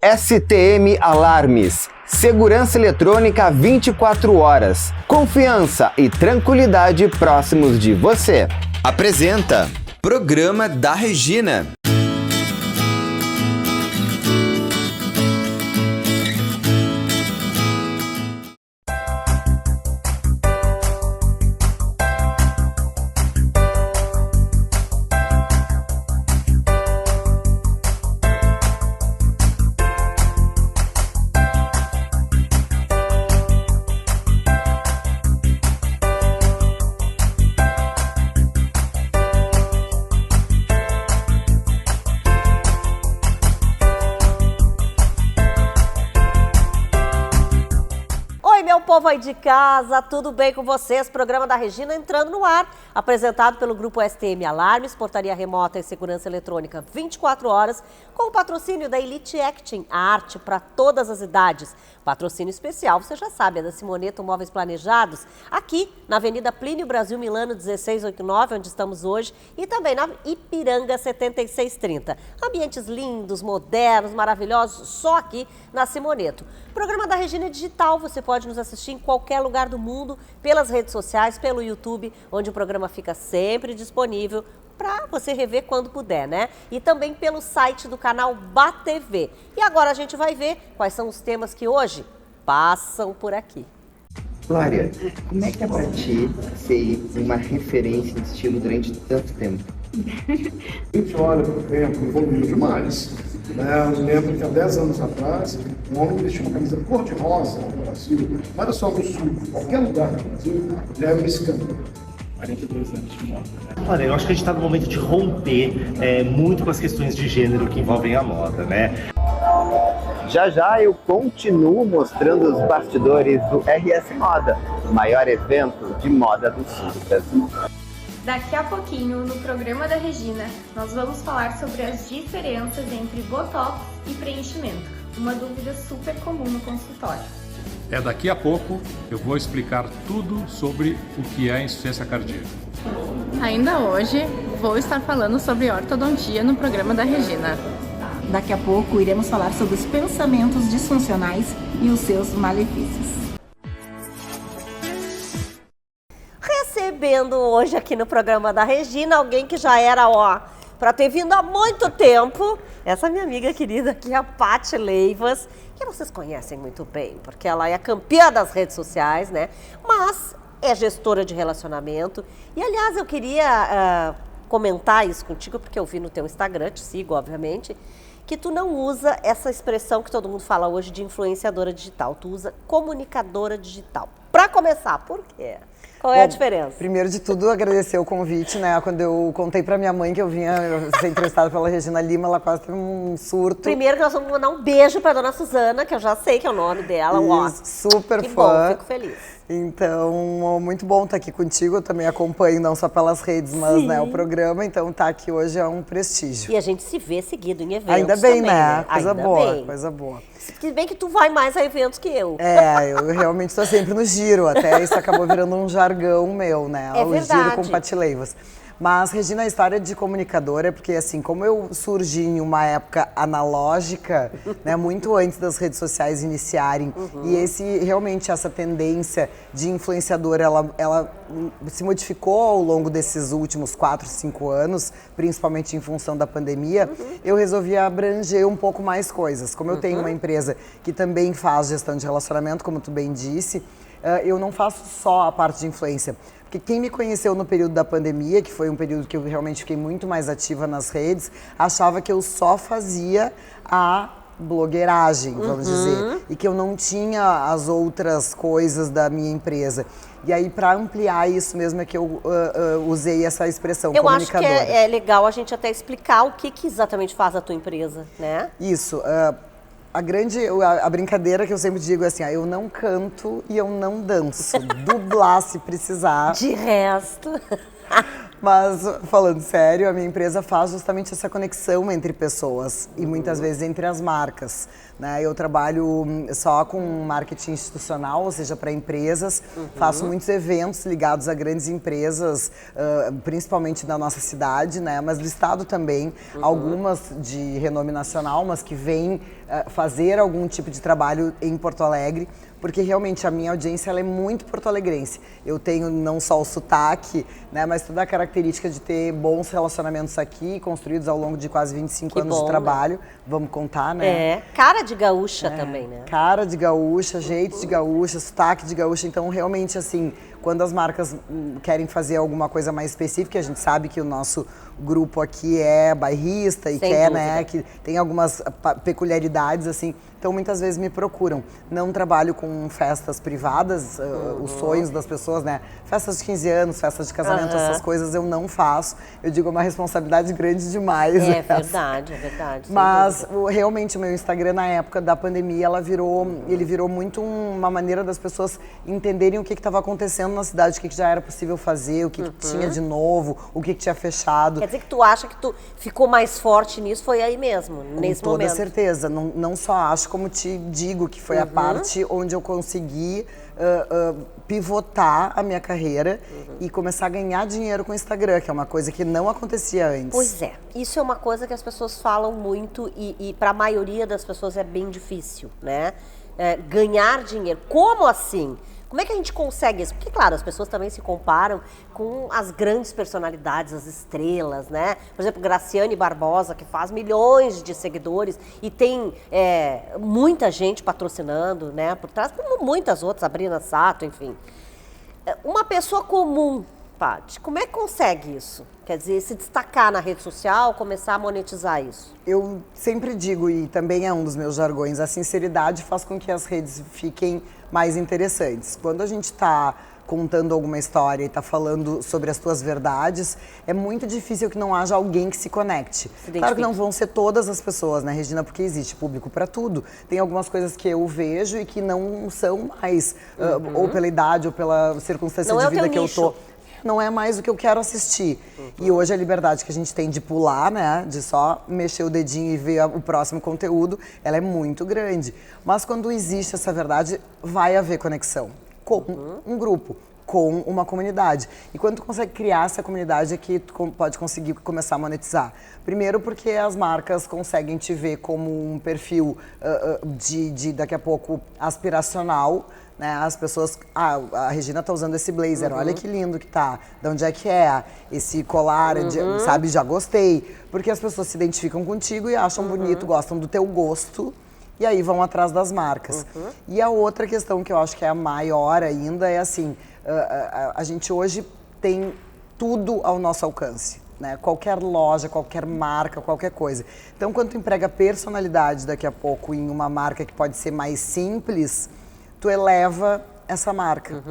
STM Alarmes. Segurança eletrônica 24 horas. Confiança e tranquilidade próximos de você. Apresenta Programa da Regina. Povo aí de casa, tudo bem com vocês? Programa da Regina entrando no ar, apresentado pelo Grupo STM Alarmes, portaria remota e segurança eletrônica 24 horas, com o patrocínio da Elite Acting, a arte para todas as idades. Patrocínio especial, você já sabe, é da Simoneto Móveis Planejados, aqui na Avenida Plínio Brasil Milano 1689, onde estamos hoje, e também na Ipiranga 7630. Ambientes lindos, modernos, maravilhosos, só aqui na Simoneto. Programa da Regina é digital, você pode nos assistir em qualquer lugar do mundo, pelas redes sociais, pelo YouTube, onde o programa fica sempre disponível para você rever quando puder, né? E também pelo site do canal BATV. E agora a gente vai ver quais são os temas que hoje passam por aqui. Glória, como é que é pra ti ser uma referência em estilo durante tanto tempo? A gente olha para o tempo, evoluiu demais. Eu lembro que há 10 anos atrás, um homem vestia uma camisa cor-de-rosa no Brasil, não era só no sul, em qualquer lugar do Brasil, já era um escândalo. 42 anos de moda. Olha, eu acho que a gente está no momento de romper muito com as questões de gênero que envolvem a moda, né? Já eu continuo mostrando os bastidores do RS Moda, o maior evento de moda do sul do Brasil. Daqui a pouquinho, no programa da Regina, nós vamos falar sobre as diferenças entre botox e preenchimento, uma dúvida super comum no consultório. Daqui a pouco eu vou explicar tudo sobre o que é insuficiência cardíaca. Ainda hoje, vou estar falando sobre ortodontia no programa da Regina. Daqui a pouco iremos falar sobre os pensamentos disfuncionais e os seus malefícios. Recebendo hoje aqui no programa da Regina, alguém que já era, para ter vindo há muito tempo, essa minha amiga querida aqui, a Paty Leivas, que vocês conhecem muito bem, porque ela é a campeã das redes sociais, né? Mas é gestora de relacionamento. E, aliás, eu queria comentar isso contigo, porque eu vi no teu Instagram, te sigo, obviamente, que tu não usa essa expressão que todo mundo fala hoje de influenciadora digital, tu usa comunicadora digital. Para começar, por quê? Qual é a diferença? Primeiro de tudo, agradecer o convite, né? Quando eu contei pra minha mãe que eu vinha ser entrevistada pela Regina Lima, ela quase teve um surto. Primeiro que nós vamos mandar um beijo pra dona Suzana, que eu já sei que é o nome dela. Super que fã. Bom, fico feliz. Então, muito bom estar aqui contigo. Eu também acompanho, não só pelas redes, mas o programa. Então, estar aqui hoje é um prestígio. E a gente se vê seguido em eventos. Ainda bem, também, né? Coisa Ainda boa, bem. coisa boa. Se bem que tu vai mais a eventos que eu. Eu realmente estou sempre no giro. Até isso acabou virando um jargão meu, né? É o verdade. Giro com Paty Leivas. Mas, Regina, a história de comunicadora é porque, assim, como eu surgi em uma época analógica, né, muito antes das redes sociais iniciarem, e essa tendência de influenciadora, ela se modificou ao longo desses últimos 4, 5 anos, principalmente em função da pandemia, eu resolvi abranger um pouco mais coisas. Como eu tenho uma empresa que também faz gestão de relacionamento, como tu bem disse, eu não faço só a parte de influência. Porque quem me conheceu no período da pandemia, que foi um período que eu realmente fiquei muito mais ativa nas redes, achava que eu só fazia a blogueiragem, vamos dizer, e que eu não tinha as outras coisas da minha empresa. E aí, para ampliar isso mesmo, é que eu usei essa expressão, comunicadora. Eu acho que é legal a gente até explicar o que exatamente faz a tua empresa, né? Isso. A brincadeira que eu sempre digo é assim, eu não canto e eu não danço. Dublar se precisar. De resto. Mas, falando sério, a minha empresa faz justamente essa conexão entre pessoas e muitas vezes entre as marcas, né? Eu trabalho só com marketing institucional, ou seja, para empresas. Faço muitos eventos ligados a grandes empresas, principalmente da nossa cidade, né? Mas do estado também. Algumas de renome nacional, mas que vêm fazer algum tipo de trabalho em Porto Alegre, porque realmente a minha audiência ela é muito porto-alegrense. Eu tenho não só o sotaque, né, mas toda a característica de ter bons relacionamentos aqui, construídos ao longo de quase 25 anos de trabalho. Né? Vamos contar, né? Cara de gaúcha também, né? Cara de gaúcha, jeito de gaúcha, sotaque de gaúcha. Então, realmente, assim, quando as marcas querem fazer alguma coisa mais específica, a gente sabe que o nosso grupo aqui é bairrista e quer, né, que tem algumas peculiaridades, assim. Então, muitas vezes me procuram. Não trabalho com festas privadas, os sonhos das pessoas, né? Festas de 15 anos, festas de casamento, essas coisas eu não faço. Eu digo, é uma responsabilidade grande demais. É verdade, é verdade. Mas, realmente, o meu Instagram, na época da pandemia, ele virou muito uma maneira das pessoas entenderem o que estava acontecendo na cidade, o que já era possível fazer, o que tinha de novo, o que tinha fechado. Quer dizer que tu acha que tu ficou mais forte nisso, foi aí mesmo, nesse momento? Com toda certeza. Não só acho, como te digo, que foi a parte onde eu consegui pivotar a minha carreira e começar a ganhar dinheiro com o Instagram, que é uma coisa que não acontecia antes. Pois é, isso é uma coisa que as pessoas falam muito e para a maioria das pessoas é bem difícil, né? Ganhar dinheiro. Como assim? Como é que a gente consegue isso? Porque, claro, as pessoas também se comparam com as grandes personalidades, as estrelas, né? Por exemplo, Graciane Barbosa, que faz milhões de seguidores e tem muita gente patrocinando, né? Por trás, como muitas outras, Sabrina Sato, enfim. Uma pessoa comum, Paty, como é que consegue isso? Quer dizer, se destacar na rede social, começar a monetizar isso? Eu sempre digo, e também é um dos meus jargões, a sinceridade faz com que as redes fiquem mais interessantes. Quando a gente está contando alguma história e está falando sobre as tuas verdades, é muito difícil que não haja alguém que se conecte. Claro que não vão ser todas as pessoas, né, Regina? Porque existe público para tudo. Tem algumas coisas que eu vejo e que não são mais, ou pela idade, ou pela circunstância de vida que eu tô. Não é mais o que eu quero assistir. E hoje a liberdade que a gente tem de pular, né, de só mexer o dedinho e ver o próximo conteúdo, ela é muito grande. Mas quando existe essa verdade, vai haver conexão com um grupo, com uma comunidade. E quando tu consegue criar essa comunidade é que tu pode conseguir começar a monetizar. Primeiro porque as marcas conseguem te ver como um perfil de daqui a pouco aspiracional, né? As pessoas, a Regina tá usando esse blazer, olha que lindo que tá, de onde é que é, esse colar, sabe, já gostei. Porque as pessoas se identificam contigo e acham bonito, gostam do teu gosto, e aí vão atrás das marcas. E a outra questão que eu acho que é a maior ainda é assim, a gente hoje tem tudo ao nosso alcance. Né? Qualquer loja, qualquer marca, qualquer coisa. Então, quando tu emprega personalidade daqui a pouco em uma marca que pode ser mais simples, tu eleva essa marca.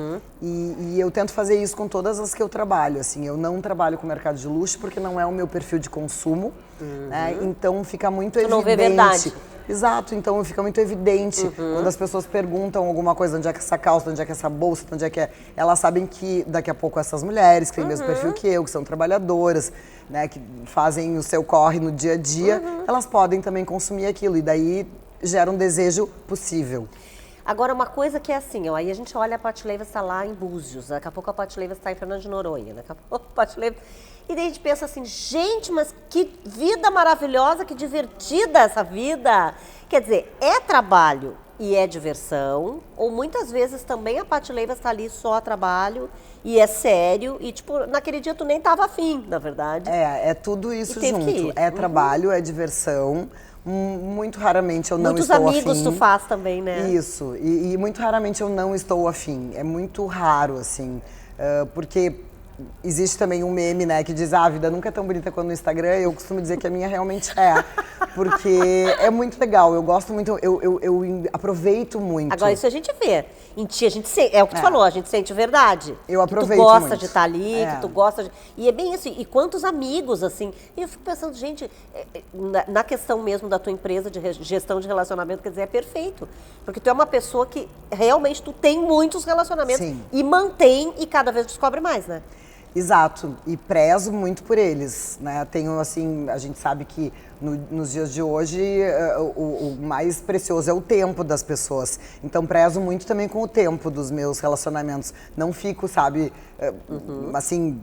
E eu tento fazer isso com todas as que eu trabalho. Assim, eu não trabalho com mercado de luxo porque não é o meu perfil de consumo. Né? Então fica muito evidente. Não vê verdade. Exato, então fica muito evidente quando as pessoas perguntam alguma coisa, onde é que essa calça, onde é que essa bolsa, onde é que é. Elas sabem que daqui a pouco essas mulheres que têm o mesmo perfil que eu, que são trabalhadoras, né, que fazem o seu corre no dia a dia, elas podem também consumir aquilo e daí gera um desejo possível. Agora, uma coisa que é assim, ó, aí a gente olha a Paty Leivas está lá em Búzios, daqui a pouco a Paty Leivas está em Fernando de Noronha, daqui a pouco a Paty Leivas... E daí a gente pensa assim, gente, mas que vida maravilhosa, que divertida essa vida. Quer dizer, é trabalho e é diversão, ou muitas vezes também a Paty Leivas está ali só a trabalho e é sério, e tipo, naquele dia tu nem tava afim, na verdade. É tudo isso junto. É trabalho, é diversão. Muito raramente eu não estou afim. Muitos amigos tu faz também, né? Isso, e muito raramente eu não estou afim. É muito raro, assim, porque existe também um meme, né, que diz, a vida nunca é tão bonita quanto no Instagram. Eu costumo dizer que a minha realmente é, porque é muito legal, eu gosto muito, eu aproveito muito. Agora isso a gente vê, em ti a gente sente, é o que tu falou, a gente sente verdade. Eu aproveito muito. Que tu gosta muito. de estar ali, que tu gosta de... E é bem isso, e quantos amigos, assim, e eu fico pensando, gente, na questão mesmo da tua empresa de gestão de relacionamento, quer dizer, é perfeito, porque tu é uma pessoa que realmente tu tem muitos relacionamentos. Sim. E mantém e cada vez descobre mais, né? Exato, e prezo muito por eles, né? Tenho, assim, a gente sabe que nos dias de hoje o mais precioso é o tempo das pessoas. Então prezo muito também com o tempo dos meus relacionamentos. Não fico, sabe, assim,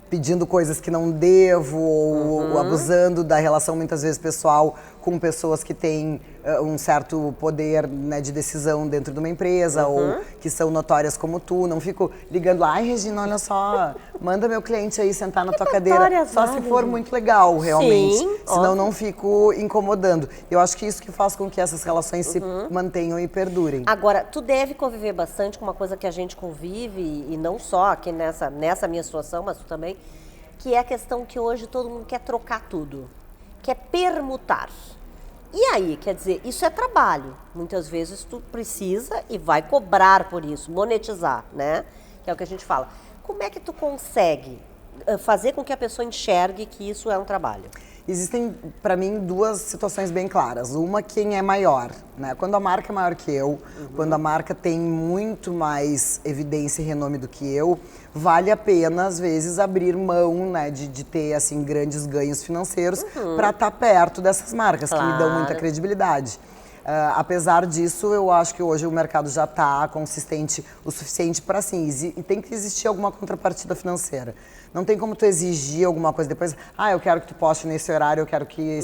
pedindo coisas que não devo, ou abusando da relação, muitas vezes, pessoal com pessoas que têm um certo poder, né, de decisão dentro de uma empresa, ou que são notórias como tu. Não fico ligando, ai, Regina, olha só, manda meu cliente aí sentar na tua cadeira. Só se for muito legal, realmente. Sim, senão não fico incomodando. Eu acho que isso que faz com que essas relações se mantenham e perdurem. Agora, tu deve conviver bastante com uma coisa que a gente convive, e não só aqui nessa minha situação, mas tu também, que é a questão que hoje todo mundo quer trocar tudo, quer permutar. E aí, quer dizer, isso é trabalho. Muitas vezes tu precisa e vai cobrar por isso, monetizar, né? Que é o que a gente fala. Como é que tu consegue fazer com que a pessoa enxergue que isso é um trabalho? Existem, para mim, duas situações bem claras. Uma, quem é maior, né? Quando a marca é maior que eu, quando a marca tem muito mais evidência e renome do que eu, vale a pena, às vezes, abrir mão, né, de ter, assim, grandes ganhos financeiros para estar perto dessas marcas, que me dão muita credibilidade. Apesar disso, eu acho que hoje o mercado já está consistente o suficiente para, assim, e tem que existir alguma contrapartida financeira. Não tem como tu exigir alguma coisa depois, eu quero que tu poste nesse horário, eu quero que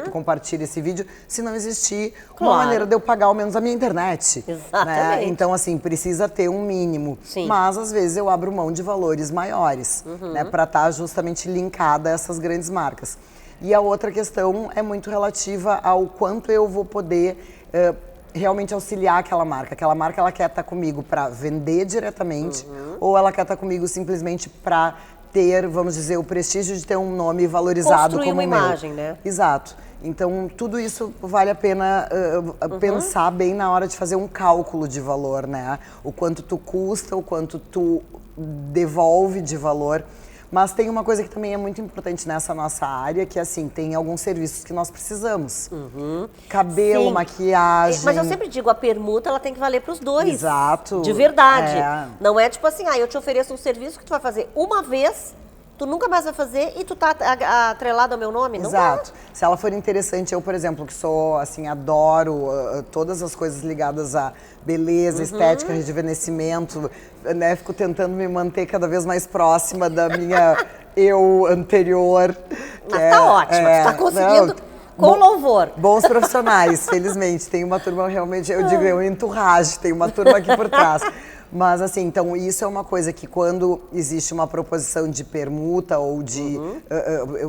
tu compartilhe esse vídeo, se não existir uma maneira de eu pagar ao menos a minha internet. Exatamente. Né? Então, assim, precisa ter um mínimo. Sim. Mas, às vezes, eu abro mão de valores maiores, né, para estar justamente linkada a essas grandes marcas. E a outra questão é muito relativa ao quanto eu vou poder realmente auxiliar aquela marca. Aquela marca, ela quer estar comigo para vender diretamente, ou ela quer estar comigo simplesmente para ter, vamos dizer, o prestígio de ter um nome valorizado construir como uma o meu. imagem, né? Exato. Então, tudo isso vale a pena pensar bem na hora de fazer um cálculo de valor, né? O quanto tu custa, o quanto tu devolve de valor. Mas tem uma coisa que também é muito importante nessa nossa área, que assim, tem alguns serviços que nós precisamos. Cabelo, Sim. maquiagem. Mas eu sempre digo, a permuta ela tem que valer para os dois. Exato. De verdade. É. Não é tipo assim, eu te ofereço um serviço que tu vai fazer uma vez, tu nunca mais vai fazer e tu tá atrelado ao meu nome, não Exato. Se ela for interessante, eu, por exemplo, que sou, assim, adoro todas as coisas ligadas a beleza, estética, rejuvenescimento, né? Fico tentando me manter cada vez mais próxima da minha eu anterior. Mas tá ótima, tu tá conseguindo com louvor. Bons profissionais, felizmente. Tem uma turma realmente, eu digo, um entourage, tem uma turma aqui por trás. Mas assim, então isso é uma coisa que quando existe uma proposição de permuta ou de,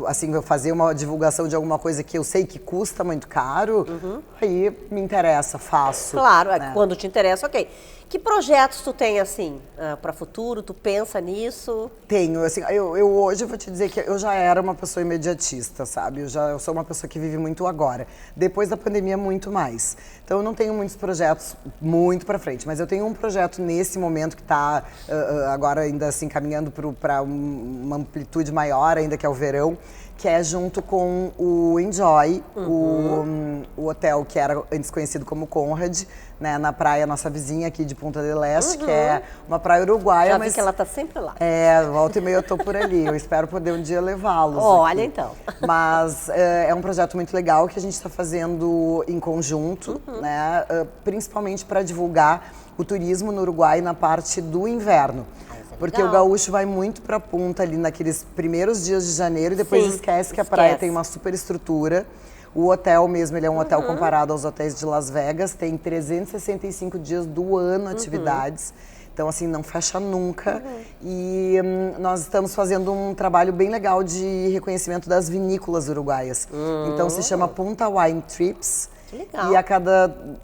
assim, eu fazer uma divulgação de alguma coisa que eu sei que custa muito caro, aí me interessa, faço. Claro, né? Quando te interessa, ok. Que projetos tu tem, assim, para futuro? Tu pensa nisso? Tenho, assim, eu hoje vou te dizer que eu já era uma pessoa imediatista, sabe? Eu sou uma pessoa que vive muito agora. Depois da pandemia, muito mais. Então, eu não tenho muitos projetos muito para frente, mas eu tenho um projeto nesse momento que está agora ainda assim caminhando para uma amplitude maior, ainda que é o verão, que é junto com o Enjoy, o hotel que era antes conhecido como Conrad, né, na praia, nossa vizinha aqui de Punta del Este, que é uma praia uruguaia. Já vi que ela tá sempre lá. Volta e meia eu tô por ali, eu espero poder um dia levá-los. Olha, então. Mas é um projeto muito legal que a gente está fazendo em conjunto, né, principalmente para divulgar o turismo no Uruguai na parte do inverno. Porque o gaúcho vai muito pra Punta ali naqueles primeiros dias de janeiro e depois esquece que a praia tem uma super estrutura. O hotel mesmo, ele é um hotel comparado aos hotéis de Las Vegas, tem 365 dias do ano atividades. Então, assim, não fecha nunca. E nós estamos fazendo um trabalho bem legal de reconhecimento das vinícolas uruguaias. Então, se chama Punta Wine Trips. Legal.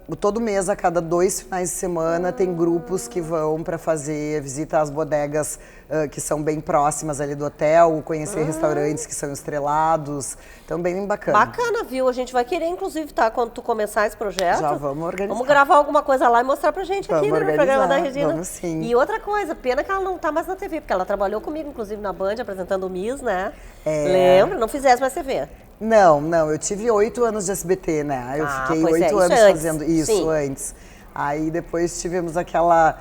E todo mês, a cada 2 finais de semana, tem grupos que vão para fazer visita às bodegas que são bem próximas ali do hotel, conhecer restaurantes que são estrelados. Então, bem bacana. Bacana, viu? A gente vai querer, inclusive, quando tu começar esse projeto. Já vamos organizar. Vamos gravar alguma coisa lá e mostrar pra gente aqui, né, no programa da Regina. Vamos sim. E outra coisa, pena que ela não tá mais na TV, porque ela trabalhou comigo, inclusive, na Band, apresentando o Miss, né? Lembra? Não fizesse mais TV. Não, eu tive 8 anos de SBT, né? Eu fiquei 8 anos fazendo isso antes. Aí depois tivemos aquela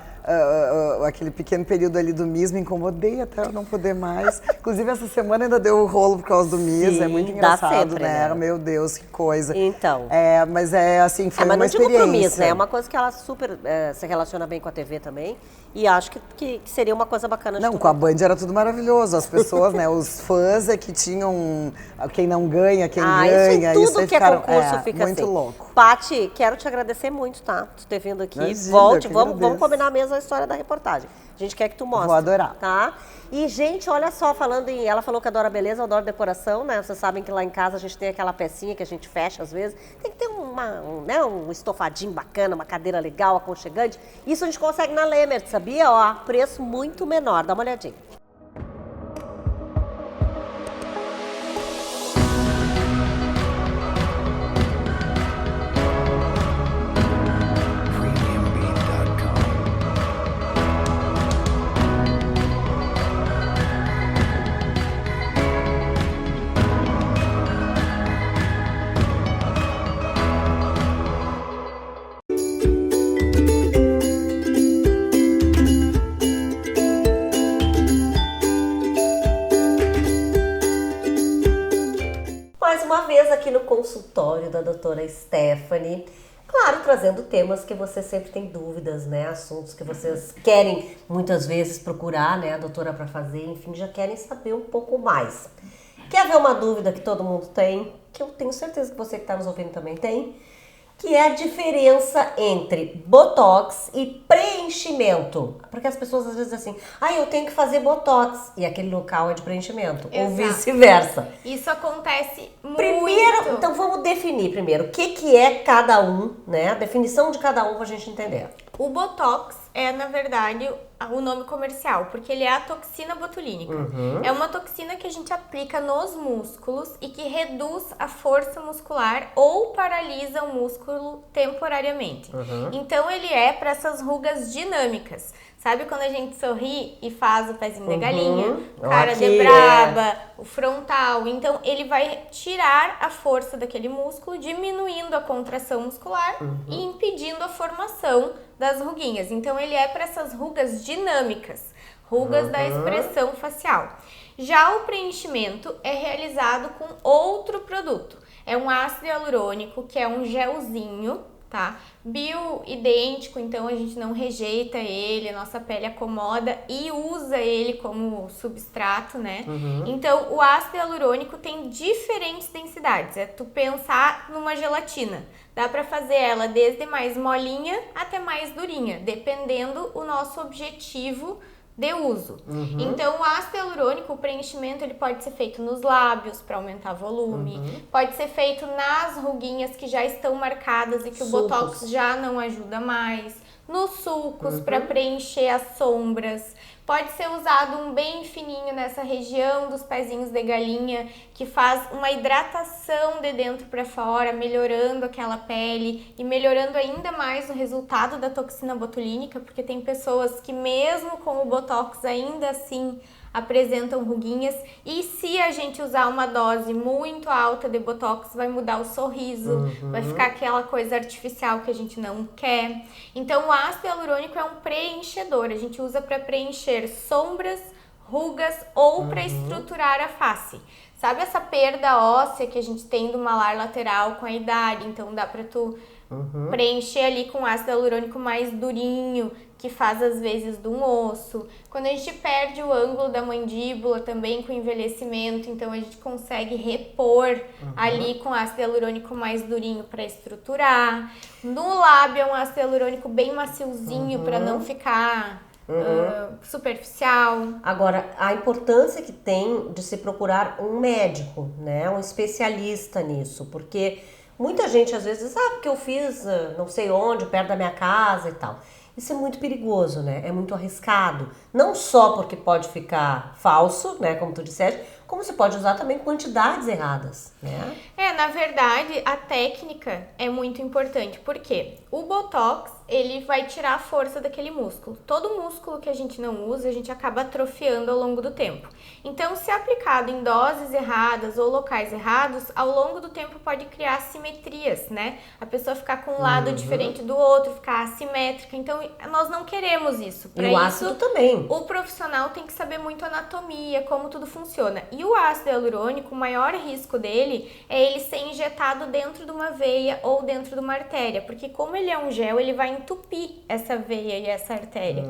aquele pequeno período ali do Miss, me incomodei até eu não poder mais. Inclusive, essa semana ainda deu o rolo por causa do Miss, é muito engraçado, sempre, né? Meu Deus, que coisa. Então. Mas é assim, foi uma experiência. Mas não digo pro Miss, né? É uma coisa que ela super se relaciona bem com a TV também. E acho que seria uma coisa bacana de Não, com a Band era tudo maravilhoso. As pessoas, né? Os fãs é que tinham quem não ganha, quem ganha. Isso tudo aí que ficaram, é concurso fica muito assim. louco. Paty, quero te agradecer muito, tá? Tu ter vindo aqui. Imagina, Volte, eu que vamos agradeço. combinar mesmo a história da reportagem. A gente quer que tu mostre. Vou adorar. Tá? E, gente, olha só, falando em... Ela falou que adora beleza, eu adoro decoração, né? Vocês sabem que lá em casa a gente tem aquela pecinha que a gente fecha às vezes. Tem que ter um estofadinho bacana, uma cadeira legal, aconchegante. Isso a gente consegue na Lemert, sabia? Ó, preço muito menor. Dá uma olhadinha. Mais uma vez aqui no consultório da doutora Stephanie, claro, trazendo temas que você sempre tem dúvidas, né? Assuntos que vocês querem muitas vezes procurar, né? A doutora para fazer, enfim, já querem saber um pouco mais. Quer ver uma dúvida que todo mundo tem? Que eu tenho certeza que você que está nos ouvindo também tem, que é a diferença entre botox e preenchimento. Porque as pessoas às vezes dizem assim, eu tenho que fazer botox e aquele local é de preenchimento, ou vice-versa. Isso acontece muito. Primeiro, então vamos definir primeiro o que é cada um, né? A definição de cada um pra gente entender. O Botox é, na verdade, o nome comercial, porque ele é a toxina botulínica. É uma toxina que a gente aplica nos músculos e que reduz a força muscular ou paralisa o músculo temporariamente. Então, ele é para essas rugas dinâmicas. Sabe quando a gente sorri e faz o pezinho da galinha, cara de braba, o frontal? Então, ele vai tirar a força daquele músculo, diminuindo a contração muscular e impedindo a formação das ruguinhas. Então, ele é para essas rugas dinâmicas, rugas da expressão facial. Já o preenchimento é realizado com outro produto. É um ácido hialurônico, que é um gelzinho, tá? Bioidêntico, então a gente não rejeita ele, a nossa pele acomoda e usa ele como substrato, né? Então, o ácido hialurônico tem diferentes densidades. É tu pensar numa gelatina. Dá pra fazer ela desde mais molinha até mais durinha, dependendo o nosso objetivo de uso. Então, o ácido hialurônico, o preenchimento, ele pode ser feito nos lábios para aumentar volume, pode ser feito nas ruguinhas que já estão marcadas e que o Botox já não ajuda mais, nos sulcos para preencher as sombras. Pode ser usado um bem fininho nessa região dos pezinhos de galinha, que faz uma hidratação de dentro para fora, melhorando aquela pele e melhorando ainda mais o resultado da toxina botulínica, porque tem pessoas que mesmo com o Botox ainda assim apresentam ruguinhas, e se a gente usar uma dose muito alta de Botox, vai mudar o sorriso, vai ficar aquela coisa artificial que a gente não quer. Então, o ácido hialurônico é um preenchedor, a gente usa para preencher sombras, rugas ou para estruturar a face. Sabe essa perda óssea que a gente tem do malar lateral com a idade? Então, dá para tu preencher ali com ácido hialurônico mais durinho, que faz às vezes de um osso. Quando a gente perde o ângulo da mandíbula também com envelhecimento, então a gente consegue repor ali com ácido hialurônico mais durinho para estruturar. No lábio é um ácido hialurônico bem maciozinho para não ficar superficial. Agora, a importância que tem de se procurar um médico, né? Um especialista nisso, porque muita gente às vezes diz, porque eu fiz não sei onde, perto da minha casa e tal. Isso é muito perigoso, né? É muito arriscado. Não só porque pode ficar falso, né? Como tu disseste, como se pode usar também quantidades erradas, né? Na verdade, a técnica é muito importante, porque o Botox, ele vai tirar a força daquele músculo. Todo músculo que a gente não usa, a gente acaba atrofiando ao longo do tempo. Então, se aplicado em doses erradas ou locais errados, ao longo do tempo pode criar assimetrias, né? A pessoa ficar com um lado diferente do outro, ficar assimétrica. Então, nós não queremos isso. E o ácido também. O profissional tem que saber muito anatomia, como tudo funciona. E o ácido hialurônico, o maior risco dele é ele ser injetado dentro de uma veia ou dentro de uma artéria, porque como ele é um gel, ele vai entupir essa veia e essa artéria.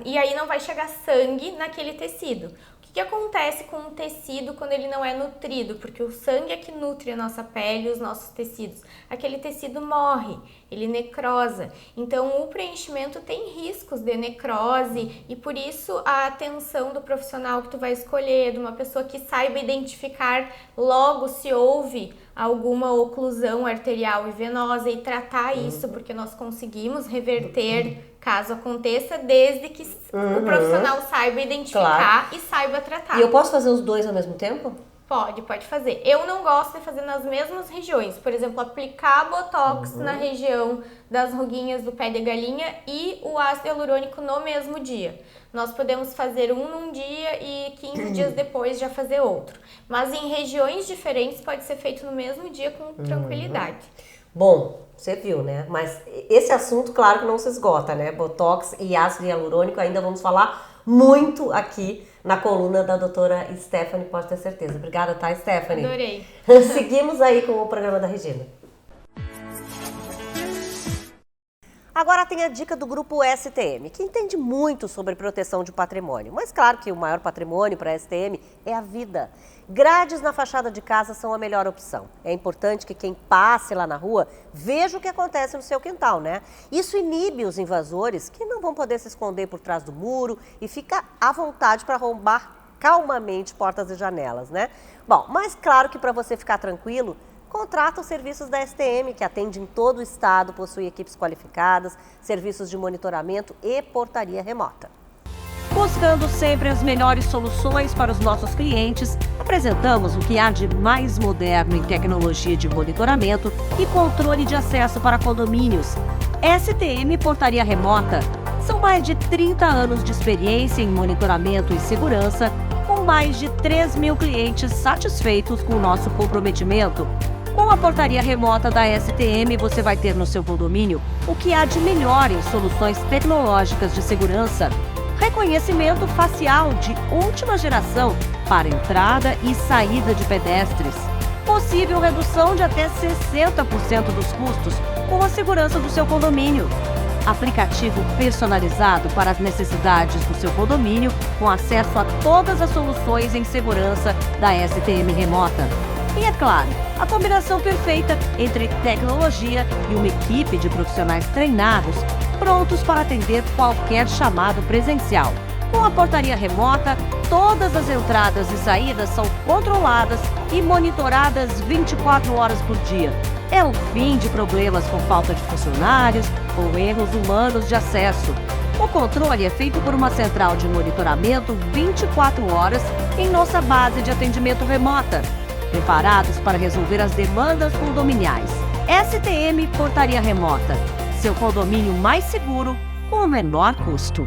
E aí não vai chegar sangue naquele tecido. O que acontece com o tecido quando ele não é nutrido? Porque o sangue é que nutre a nossa pele e os nossos tecidos. Aquele tecido morre, ele necrosa. Então, o preenchimento tem riscos de necrose e por isso a atenção do profissional que tu vai escolher, de uma pessoa que saiba identificar logo se houve alguma oclusão arterial e venosa e tratar isso, porque nós conseguimos reverter caso aconteça, desde que o profissional saiba identificar e saiba tratar. E eu posso fazer os dois ao mesmo tempo? Pode fazer. Eu não gosto de fazer nas mesmas regiões. Por exemplo, aplicar Botox na região das ruguinhas do pé de galinha e o ácido hialurônico no mesmo dia. Nós podemos fazer um num dia e 15 dias depois já fazer outro. Mas em regiões diferentes pode ser feito no mesmo dia com tranquilidade. Bom, você viu, né? Mas esse assunto, claro que não se esgota, né? Botox e ácido hialurônico, ainda vamos falar muito aqui na coluna da doutora Stephanie, pode ter certeza. Obrigada, tá, Stephanie? Adorei. Seguimos aí com o programa da Regina. Agora tem a dica do grupo STM, que entende muito sobre proteção de patrimônio. Mas claro que o maior patrimônio para a STM é a vida. Grades na fachada de casa são a melhor opção. É importante que quem passe lá na rua veja o que acontece no seu quintal, né? Isso inibe os invasores, que não vão poder se esconder por trás do muro e fica à vontade para arrombar calmamente portas e janelas, né? Bom, mas claro que para você ficar tranquilo, contrata os serviços da STM, que atende em todo o estado, possui equipes qualificadas, serviços de monitoramento e portaria remota. Buscando sempre as melhores soluções para os nossos clientes, apresentamos o que há de mais moderno em tecnologia de monitoramento e controle de acesso para condomínios. STM Portaria Remota. São mais de 30 anos de experiência em monitoramento e segurança, com mais de 3 mil clientes satisfeitos com o nosso comprometimento. Com a portaria remota da STM, você vai ter no seu condomínio o que há de melhor em soluções tecnológicas de segurança. Reconhecimento facial de última geração para entrada e saída de pedestres. Possível redução de até 60% dos custos com a segurança do seu condomínio. Aplicativo personalizado para as necessidades do seu condomínio, com acesso a todas as soluções em segurança da STM Remota. E é claro, a combinação perfeita entre tecnologia e uma equipe de profissionais treinados, prontos para atender qualquer chamado presencial. Com a portaria remota, todas as entradas e saídas são controladas e monitoradas 24 horas por dia. É o fim de problemas com falta de funcionários ou erros humanos de acesso. O controle é feito por uma central de monitoramento 24 horas em nossa base de atendimento remota, preparados para resolver as demandas condominiais. STM Portaria Remota, seu condomínio mais seguro com o menor custo.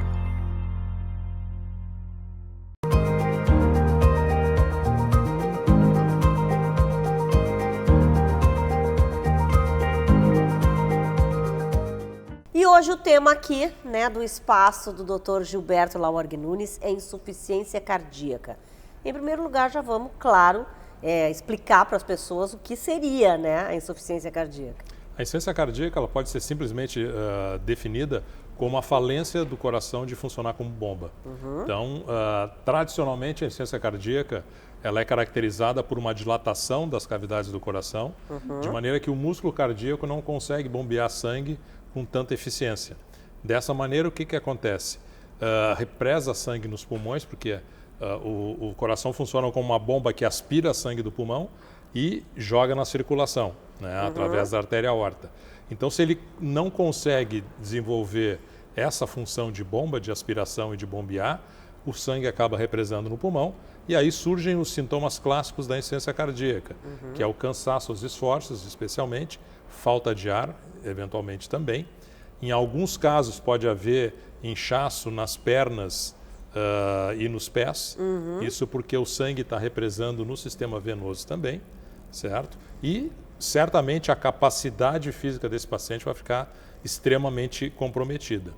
E hoje o tema aqui, né, do espaço do Dr. Gilberto Laorgue Nunes é insuficiência cardíaca. Em primeiro lugar, já vamos, claro, explicar para as pessoas o que seria, né, a insuficiência cardíaca. A insuficiência cardíaca ela pode ser simplesmente definida como a falência do coração de funcionar como bomba. Então, tradicionalmente, a insuficiência cardíaca ela é caracterizada por uma dilatação das cavidades do coração, de maneira que o músculo cardíaco não consegue bombear sangue com tanta eficiência. Dessa maneira, o que acontece? Represa sangue nos pulmões, porque o coração funciona como uma bomba que aspira sangue do pulmão e joga na circulação, né, através da artéria aorta. Então, se ele não consegue desenvolver essa função de bomba, de aspiração e de bombear, o sangue acaba represando no pulmão e aí surgem os sintomas clássicos da insuficiência cardíaca, que é o cansaço aos esforços, especialmente, falta de ar, eventualmente também. Em alguns casos pode haver inchaço nas pernas e nos pés, isso porque o sangue está represando no sistema venoso também, certo? E certamente a capacidade física desse paciente vai ficar extremamente comprometida.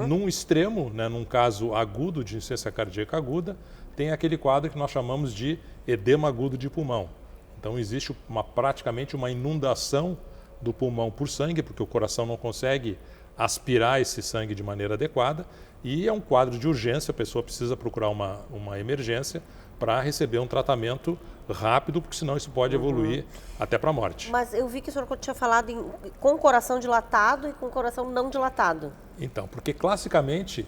Num extremo, né, num caso agudo de insuficiência cardíaca aguda, tem aquele quadro que nós chamamos de edema agudo de pulmão. Então existe praticamente uma inundação do pulmão por sangue, porque o coração não consegue aspirar esse sangue de maneira adequada e é um quadro de urgência, a pessoa precisa procurar uma emergência para receber um tratamento rápido, porque senão isso pode evoluir até para a morte. Mas eu vi que o senhor tinha falado com o coração dilatado e com o coração não dilatado. Então, porque classicamente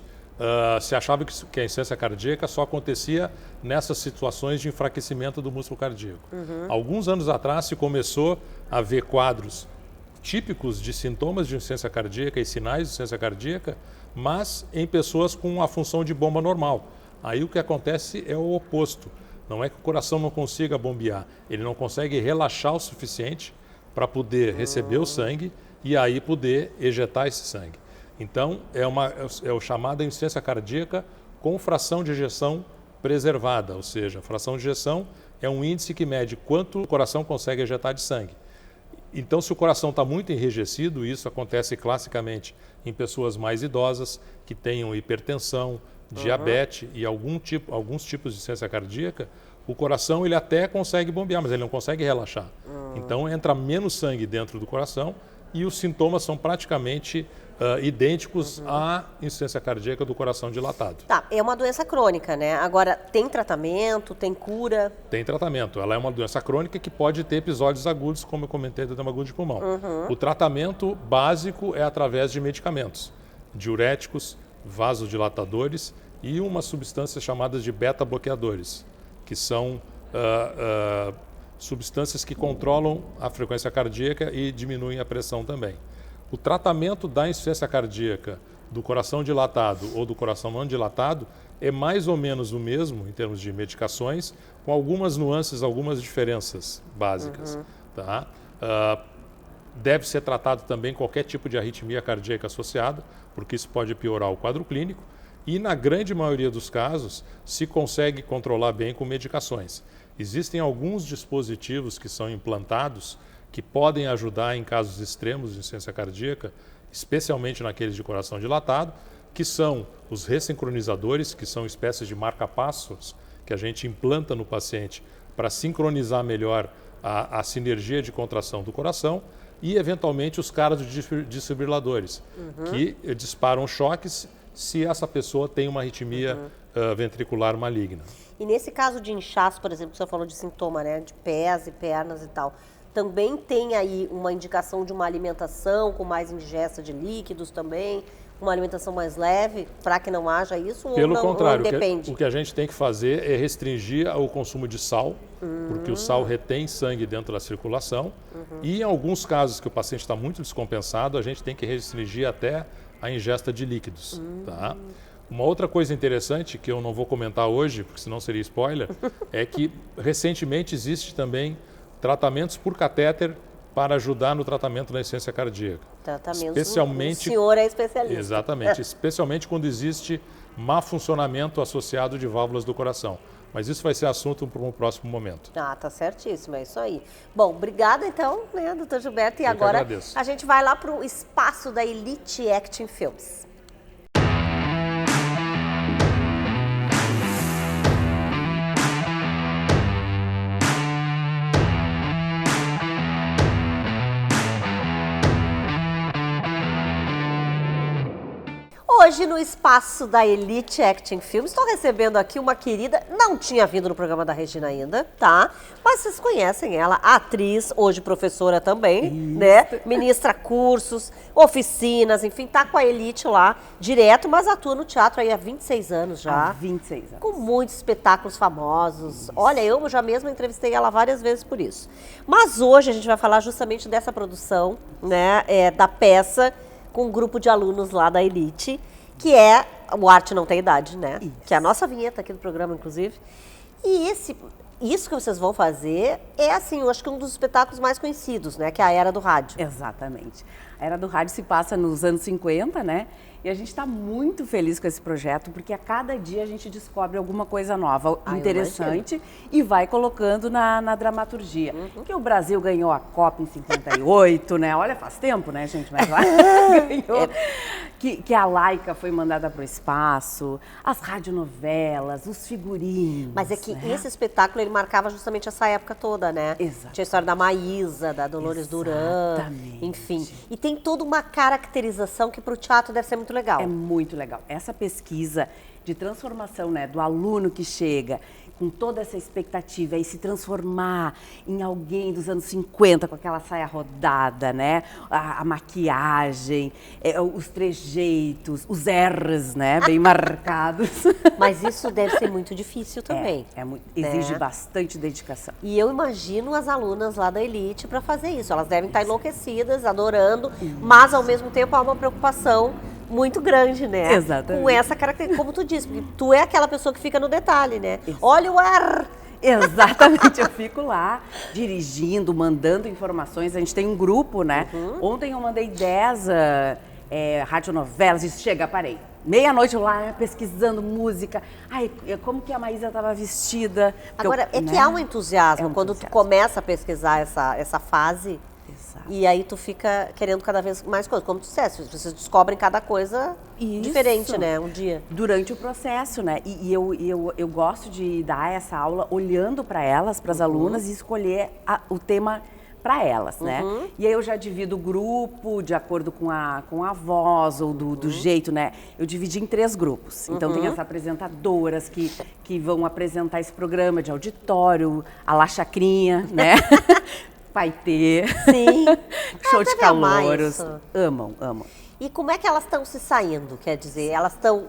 se achava que a insuficiência cardíaca só acontecia nessas situações de enfraquecimento do músculo cardíaco. Alguns anos atrás se começou a ver quadros típicos de sintomas de insuficiência cardíaca e sinais de insuficiência cardíaca, mas em pessoas com a função de bomba normal. Aí o que acontece é o oposto. Não é que o coração não consiga bombear, ele não consegue relaxar o suficiente para poder receber o sangue e aí poder ejetar esse sangue. Então, é o chamado insuficiência cardíaca com fração de ejeção preservada, ou seja, a fração de ejeção é um índice que mede quanto o coração consegue ejetar de sangue. Então, se o coração está muito enrijecido, isso acontece classicamente em pessoas mais idosas que tenham hipertensão, diabetes e alguns tipos de insuficiência cardíaca, o coração ele até consegue bombear, mas ele não consegue relaxar. Então entra menos sangue dentro do coração e os sintomas são praticamente idênticos à insuficiência cardíaca do coração dilatado. Tá, é uma doença crônica, né? Agora, tem tratamento, tem cura? Tem tratamento. Ela é uma doença crônica que pode ter episódios agudos, como eu comentei do edema agudo de pulmão. O tratamento básico é através de medicamentos, diuréticos, vasodilatadores e umas substâncias chamadas de beta-bloqueadores, que são substâncias que controlam a frequência cardíaca e diminuem a pressão também. O tratamento da insuficiência cardíaca do coração dilatado ou do coração não dilatado é mais ou menos o mesmo em termos de medicações, com algumas nuances, algumas diferenças básicas. Tá? Deve ser tratado também qualquer tipo de arritmia cardíaca associada, porque isso pode piorar o quadro clínico. E na grande maioria dos casos, se consegue controlar bem com medicações. Existem alguns dispositivos que são implantados que podem ajudar em casos extremos de insuficiência cardíaca, especialmente naqueles de coração dilatado, que são os ressincronizadores, que são espécies de marca-passos que a gente implanta no paciente para sincronizar melhor a sinergia de contração do coração, e eventualmente os cardiodesfibriladores, que disparam choques se essa pessoa tem uma arritmia ventricular maligna. E nesse caso de inchaço, por exemplo, que você falou de sintoma, né, de pés e pernas e tal, também tem aí uma indicação de uma alimentação com mais ingesta de líquidos também, uma alimentação mais leve, para que não haja isso? Pelo contrário, ou depende? O que a gente tem que fazer é restringir o consumo de sal, porque o sal retém sangue dentro da circulação, e em alguns casos que o paciente está muito descompensado, a gente tem que restringir até a ingesta de líquidos. Tá? Uma outra coisa interessante, que eu não vou comentar hoje, porque senão seria spoiler, é que recentemente existe também tratamentos por catéter para ajudar no tratamento da insuficiência cardíaca. Especialmente, o senhor é especialista. Exatamente, especialmente quando existe má funcionamento associado de válvulas do coração. Mas isso vai ser assunto para um próximo momento. Ah, tá certíssimo, é isso aí. Bom, obrigada então, né, doutor Gilberto. E agora a gente vai lá para o espaço da Elite Acting Films. Hoje, no espaço da Elite Acting Films, estou recebendo aqui uma querida, não tinha vindo no programa da Regina ainda, tá? Mas vocês conhecem ela, atriz, hoje professora também, né? Ministra cursos, oficinas, enfim, tá com a Elite lá direto, mas atua no teatro aí há 26 anos já. Há 26 anos. Com muitos espetáculos famosos. Olha, eu já mesma entrevistei ela várias vezes por isso. Mas hoje a gente vai falar justamente dessa produção, né, da peça com um grupo de alunos lá da Elite, que é o Arte Não Tem Idade, né? Isso. Que é a nossa vinheta aqui do programa, inclusive. E isso que vocês vão fazer é, assim, eu acho que um dos espetáculos mais conhecidos, né? Que é a Era do Rádio. Exatamente. A Era do Rádio se passa nos anos 50, né? E a gente está muito feliz com esse projeto, porque a cada dia a gente descobre alguma coisa nova, interessante, e vai colocando na dramaturgia. Que o Brasil ganhou a Copa em 58, né? Olha, faz tempo, né, gente? Mas lá ganhou. Que a Laica foi mandada para o espaço, as radionovelas, os figurinos. Mas é que esse espetáculo, ele marcava justamente essa época toda, né? Exato. Tinha a história da Maísa, da Dolores Duran, enfim. E tem toda uma caracterização que para o teatro deve ser muito legal. É muito legal. Essa pesquisa de transformação, né, do aluno que chega com toda essa expectativa e se transformar em alguém dos anos 50, com aquela saia rodada, né? A maquiagem, os trejeitos, os R's, né? Bem marcados. Mas isso deve ser muito difícil também. Exige bastante dedicação. E eu imagino as alunas lá da Elite para fazer isso. Elas devem estar enlouquecidas, adorando, mas ao mesmo tempo há uma preocupação muito grande, né? Exatamente. Com essa característica, como tu disse, porque tu é aquela pessoa que fica no detalhe, né? Olha o ar! Exatamente, eu fico lá dirigindo, mandando informações. A gente tem um grupo, né? Ontem eu mandei 10 radionovelas e chega, parei. Meia-noite lá pesquisando música. Ai, como que a Maísa estava vestida. Agora, que há um entusiasmo quando tu começa a pesquisar essa fase. Exato. E aí tu fica querendo cada vez mais coisas. Como tu disseste, vocês descobrem cada coisa diferente, né? Um dia. Durante o processo, né? E eu gosto de dar essa aula olhando para elas, para as alunas, e escolher o tema para elas, né? E aí eu já divido o grupo de acordo com a voz ou do jeito, né? Eu dividi em 3 grupos. Então tem as apresentadoras que vão apresentar esse programa de auditório, a La Chacrinha, né? Paetê, sim. Show de calouros, amam. E como é que elas estão se saindo? Quer dizer,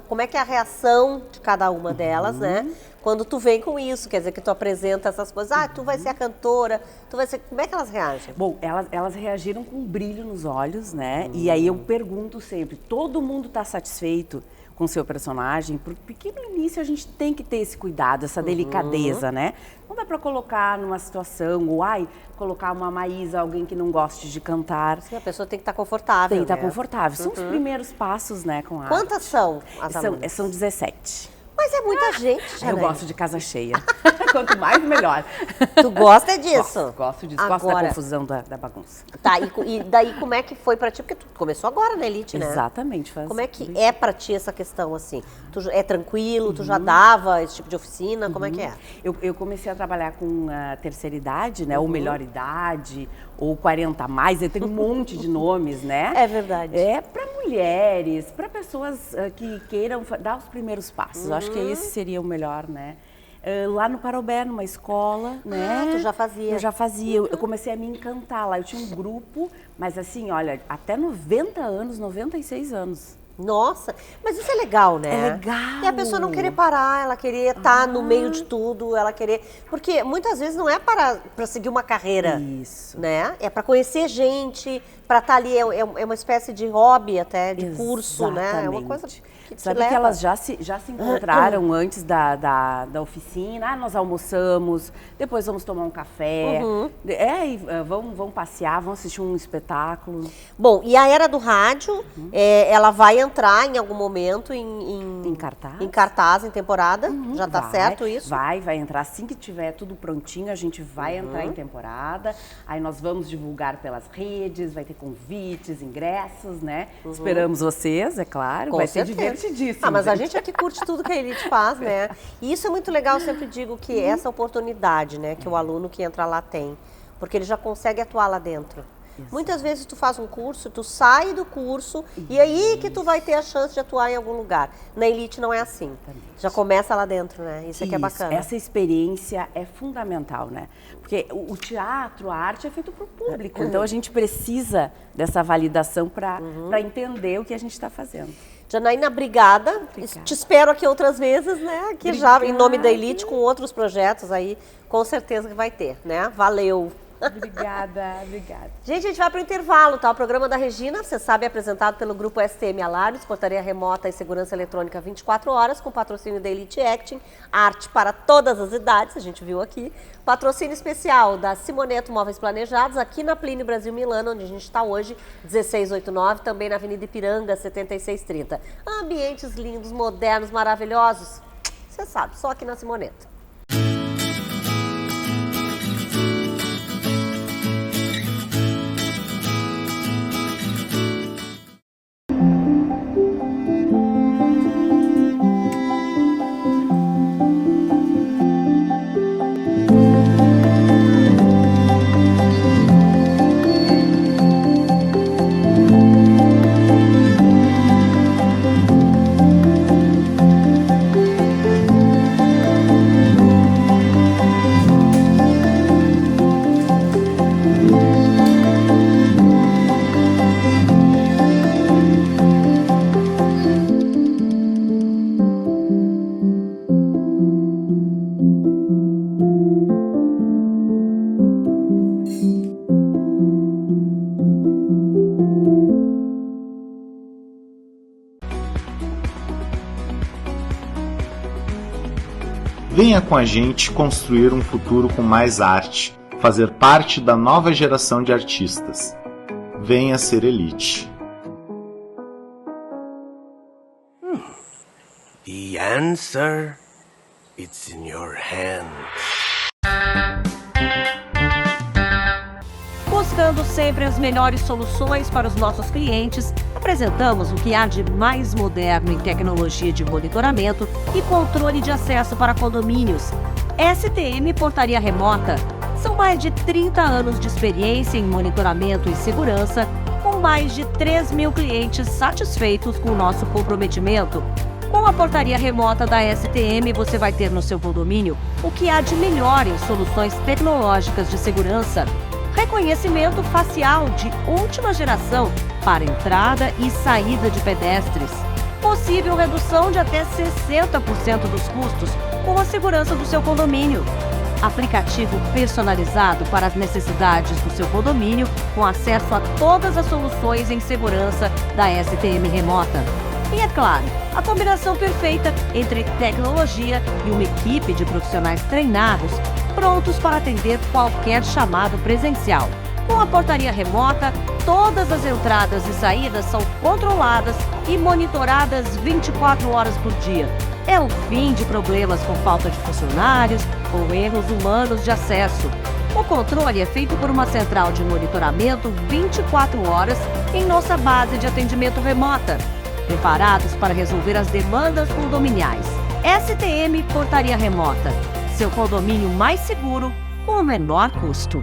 como é que é a reação de cada uma delas, né? Quando tu vem com isso, quer dizer, que tu apresenta essas coisas, tu vai ser a cantora, tu vai ser... Como é que elas reagem? Bom, elas reagiram com um brilho nos olhos, né? E aí eu pergunto sempre, todo mundo está satisfeito com o seu personagem? Porque no início a gente tem que ter esse cuidado, essa delicadeza, né? Não dá para colocar numa situação, ou colocar uma Maísa, alguém que não goste de cantar. Sim, a pessoa tem que estar confortável. Tem que estar confortável. São os primeiros passos, né, com a Quantas são as alunas? São 17. Mas é muita gente, Janaína. Eu gosto de casa cheia. Quanto mais, melhor. Tu gosta disso? Gosto disso. Gosto da confusão, da bagunça. Tá, e daí como é que foi pra ti? Porque tu começou agora na Elite, né? Exatamente. Como é que é pra ti essa questão, assim? Tu é tranquilo? Tu já dava esse tipo de oficina? Como é que é? Eu comecei a trabalhar com a terceira idade, né? Ou melhor idade, ou 40 a mais. Tem um monte de nomes, né? É verdade. É pra mulheres, pra pessoas que queiram dar os primeiros passos. Acho que esse seria o melhor, né? Lá no Parobé, numa escola, né? Tu já fazia? Eu já fazia. Eu comecei a me encantar lá. Eu tinha um grupo, mas assim, olha, até 90 anos, 96 anos. Nossa, mas isso é legal, né? É legal. E a pessoa não querer parar, ela querer estar no meio de tudo, ela querer... Porque muitas vezes não é para seguir uma carreira, né? É para conhecer gente, para estar ali, é uma espécie de hobby até, de curso, né? É uma coisa que Sabe que elas já se encontraram antes da oficina, nós almoçamos, depois vamos tomar um café, e vamos passear, vamos assistir um espetáculo. Bom, e a Era do Rádio, ela vai entrar em algum momento em cartaz? Em cartaz, em temporada? Já tá certo isso? Vai entrar. Assim que tiver tudo prontinho, a gente vai entrar em temporada. Aí nós vamos divulgar pelas redes, vai ter convites, ingressos, né? Esperamos vocês, é claro. Com vai certeza. ser divertidíssimo. Mas a gente aqui curte tudo que a Elite faz, né? E isso é muito legal, eu sempre digo que essa oportunidade, né, que o aluno que entra lá tem, porque ele já consegue atuar lá dentro. Muitas vezes tu faz um curso, tu sai do curso e aí que tu vai ter a chance de atuar em algum lugar. Na Elite não é assim. Já começa lá dentro, né? Isso que é bacana. Essa experiência é fundamental, né? Porque o teatro, a arte é feito para o público. Então a gente precisa dessa validação para entender o que a gente está fazendo. Janaína, obrigada. Te espero aqui outras vezes, né? Aqui já em nome da Elite com outros projetos aí, com certeza que vai ter, né? Valeu. Obrigada. Gente, a gente vai para o intervalo, tá? O programa da Regina, você sabe, é apresentado pelo Grupo STM Alarmes, portaria remota e segurança eletrônica 24 horas, com patrocínio da Elite Acting, arte para todas as idades, a gente viu aqui. Patrocínio especial da Simoneto Móveis Planejados, aqui na Plínio Brasil Milano, onde a gente está hoje, 1689, também na Avenida Ipiranga, 7630. Ambientes lindos, modernos, maravilhosos. Você sabe, só aqui na Simoneto. Venha com a gente construir um futuro com mais arte, fazer parte da nova geração de artistas. Venha ser Elite. The answer, it's in your hands. Buscando sempre as melhores soluções para os nossos clientes, apresentamos o que há de mais moderno em tecnologia de monitoramento e controle de acesso para condomínios. STM Portaria Remota. São mais de 30 anos de experiência em monitoramento e segurança, com mais de 3 mil clientes satisfeitos com o nosso comprometimento. Com a portaria remota da STM, você vai ter no seu condomínio o que há de melhor em soluções tecnológicas de segurança. Reconhecimento facial de última geração para entrada e saída de pedestres. Possível redução de até 60% dos custos com a segurança do seu condomínio. Aplicativo personalizado para as necessidades do seu condomínio, com acesso a todas as soluções em segurança da STM Remota. E é claro, a combinação perfeita entre tecnologia e uma equipe de profissionais treinados, prontos para atender qualquer chamado presencial. Com a portaria remota, todas as entradas e saídas são controladas e monitoradas 24 horas por dia. É o fim de problemas com falta de funcionários ou erros humanos de acesso. O controle é feito por uma central de monitoramento 24 horas em nossa base de atendimento remota, preparados para resolver as demandas condominiais. STM Portaria Remota. Seu condomínio mais seguro com o menor custo.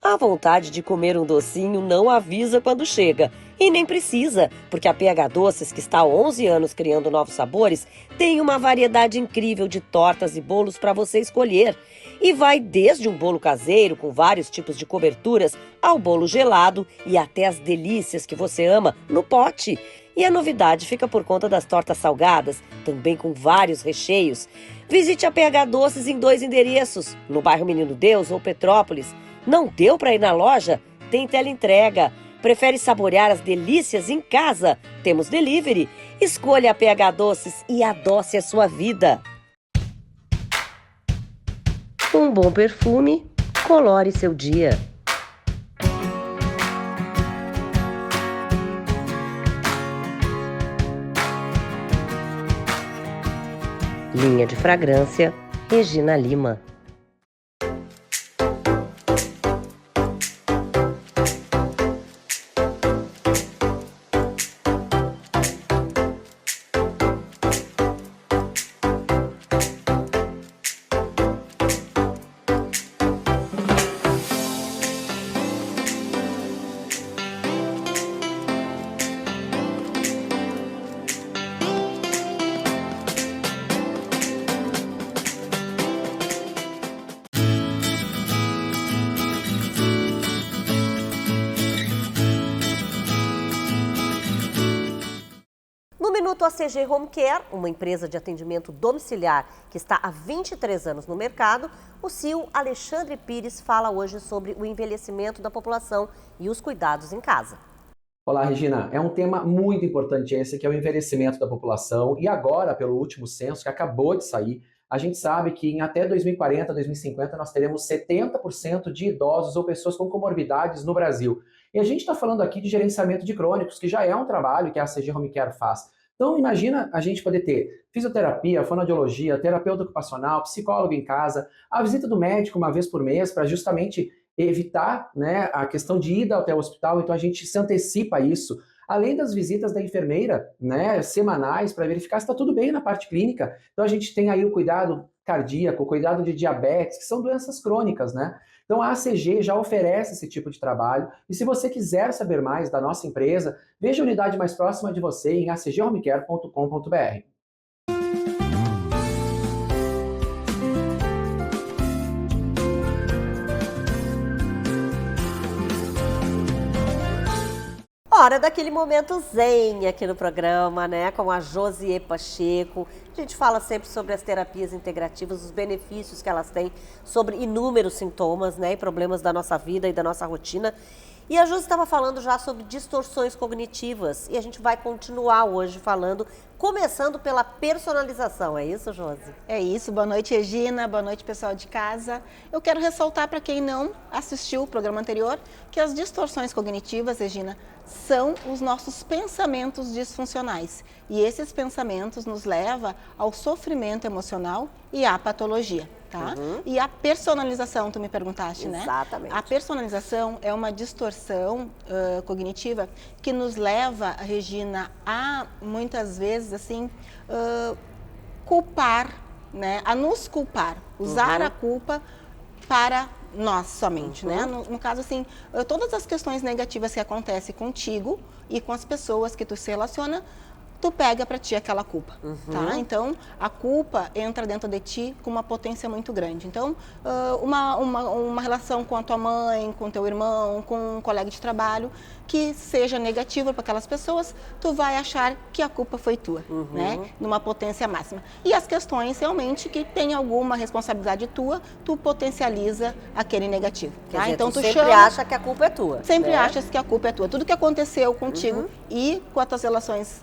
A vontade de comer um docinho não avisa quando chega. E nem precisa, porque a PH Doces, que está há 11 anos criando novos sabores, tem uma variedade incrível de tortas e bolos para você escolher. E vai desde um bolo caseiro com vários tipos de coberturas, ao bolo gelado e até as delícias que você ama no pote. E a novidade fica por conta das tortas salgadas, também com vários recheios. Visite a PH Doces em 2 endereços, no bairro Menino Deus ou Petrópolis. Não deu para ir na loja? Tem teleentrega. Prefere saborear as delícias em casa? Temos delivery. Escolha a PH Doces e adoce a sua vida. Um bom perfume colore seu dia. Linha de fragrância, Regina Lima. Instituto ACG Home Care, uma empresa de atendimento domiciliar que está há 23 anos no mercado, o CEO Alexandre Pires fala hoje sobre o envelhecimento da população e os cuidados em casa. Olá, Regina. É um tema muito importante esse, que é o envelhecimento da população. E agora, pelo último censo, que acabou de sair, a gente sabe que em até 2040, 2050, nós teremos 70% de idosos ou pessoas com comorbidades no Brasil. E a gente está falando aqui de gerenciamento de crônicos, que já é um trabalho que a ACG Home Care faz. Então, imagina a gente poder ter fisioterapia, fonoaudiologia, terapeuta ocupacional, psicólogo em casa, a visita do médico uma vez por mês para justamente evitar, né, a questão de ida até o hospital. Então, a gente se antecipa a isso. Além das visitas da enfermeira, né, semanais, para verificar se está tudo bem na parte clínica. Então, a gente tem aí o cuidado cardíaco, o cuidado de diabetes, que são doenças crônicas, né? Então, a ACG já oferece esse tipo de trabalho. E se você quiser saber mais da nossa empresa, veja a unidade mais próxima de você em acghomecare.com.br. Hora daquele momento zen aqui no programa, né? Com a Josiê Pacheco. A gente fala sempre sobre as terapias integrativas, os benefícios que elas têm sobre inúmeros sintomas, né? E problemas da nossa vida e da nossa rotina. E a Josi estava falando já sobre distorções cognitivas. E a gente vai continuar hoje falando, começando pela personalização. É isso, Josi? É isso. Boa noite, Regina. Boa noite, pessoal de casa. Eu quero ressaltar para quem não assistiu o programa anterior que as distorções cognitivas, Regina, são os nossos pensamentos disfuncionais. E esses pensamentos nos levam ao sofrimento emocional e à patologia, tá? E a personalização, tu me perguntaste, né? Exatamente. A personalização é uma distorção cognitiva que nos leva, Regina, a muitas vezes, assim, culpar, né? A nos culpar, usar a culpa para nós somente, né? No caso, assim, todas as questões negativas que acontecem contigo e com as pessoas que tu se relaciona, tu pega para ti aquela culpa, tá? Então, a culpa entra dentro de ti com uma potência muito grande. Então, uma relação com a tua mãe, com teu irmão, com um colega de trabalho, que seja negativa para aquelas pessoas, tu vai achar que a culpa foi tua, né? Numa potência máxima. E as questões, realmente, que tem alguma responsabilidade tua, tu potencializa aquele negativo, tá? Dizer, então, tu sempre acha que a culpa é tua. Sempre né? achas que a culpa é tua. Tudo que aconteceu contigo e com as tuas relações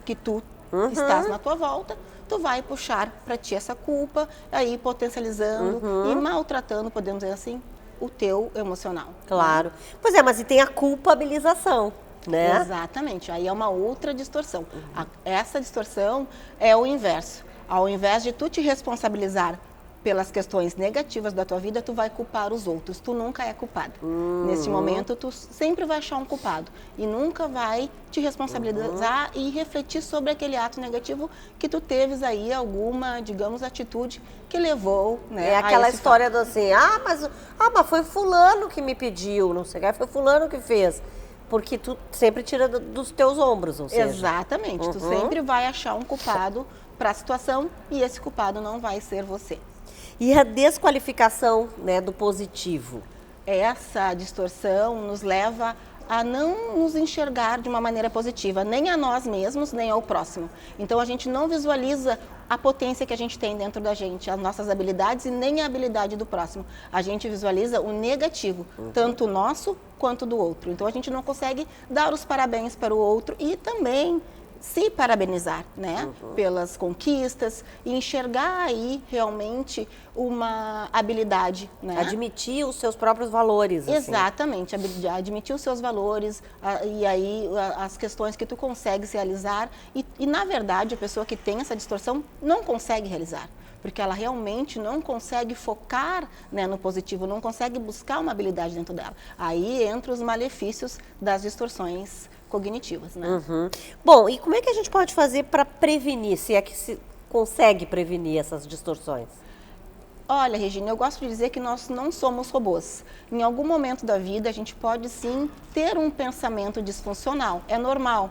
que tu estás na tua volta, tu vai puxar para ti essa culpa, aí potencializando e maltratando, podemos dizer assim, o teu emocional. Claro. Pois é, mas e tem a culpabilização, né? Exatamente, aí é uma outra distorção. Essa distorção é o inverso. Ao invés de tu te responsabilizar pelas questões negativas da tua vida, tu vai culpar os outros. Tu nunca é culpado. Neste momento, tu sempre vai achar um culpado e nunca vai te responsabilizar e refletir sobre aquele ato negativo que tu teves aí, alguma, digamos, atitude que levou, né? É aquela história do assim, mas foi fulano que me pediu, não sei o que, foi fulano que fez. Porque tu sempre tira dos teus ombros, ou seja... Exatamente, tu sempre vai achar um culpado para a situação e esse culpado não vai ser você. E a desqualificação, né, do positivo? Essa distorção nos leva a não nos enxergar de uma maneira positiva, nem a nós mesmos, nem ao próximo. Então, a gente não visualiza a potência que a gente tem dentro da gente, as nossas habilidades e nem a habilidade do próximo. A gente visualiza o negativo, tanto nosso quanto do outro. Então, a gente não consegue dar os parabéns para o outro e também se parabenizar, né, pelas conquistas e enxergar aí realmente uma habilidade, né? Admitir os seus próprios valores. Exatamente, admitir os seus valores e aí as questões que tu consegues realizar e na verdade a pessoa que tem essa distorção não consegue realizar. Porque ela realmente não consegue focar, né, no positivo, não consegue buscar uma habilidade dentro dela. Aí entra os malefícios das distorções cognitivas, né? Bom, e como é que a gente pode fazer para prevenir, se é que se consegue prevenir essas distorções? Olha, Regina, eu gosto de dizer que nós não somos robôs. Em algum momento da vida, a gente pode sim ter um pensamento disfuncional, é normal.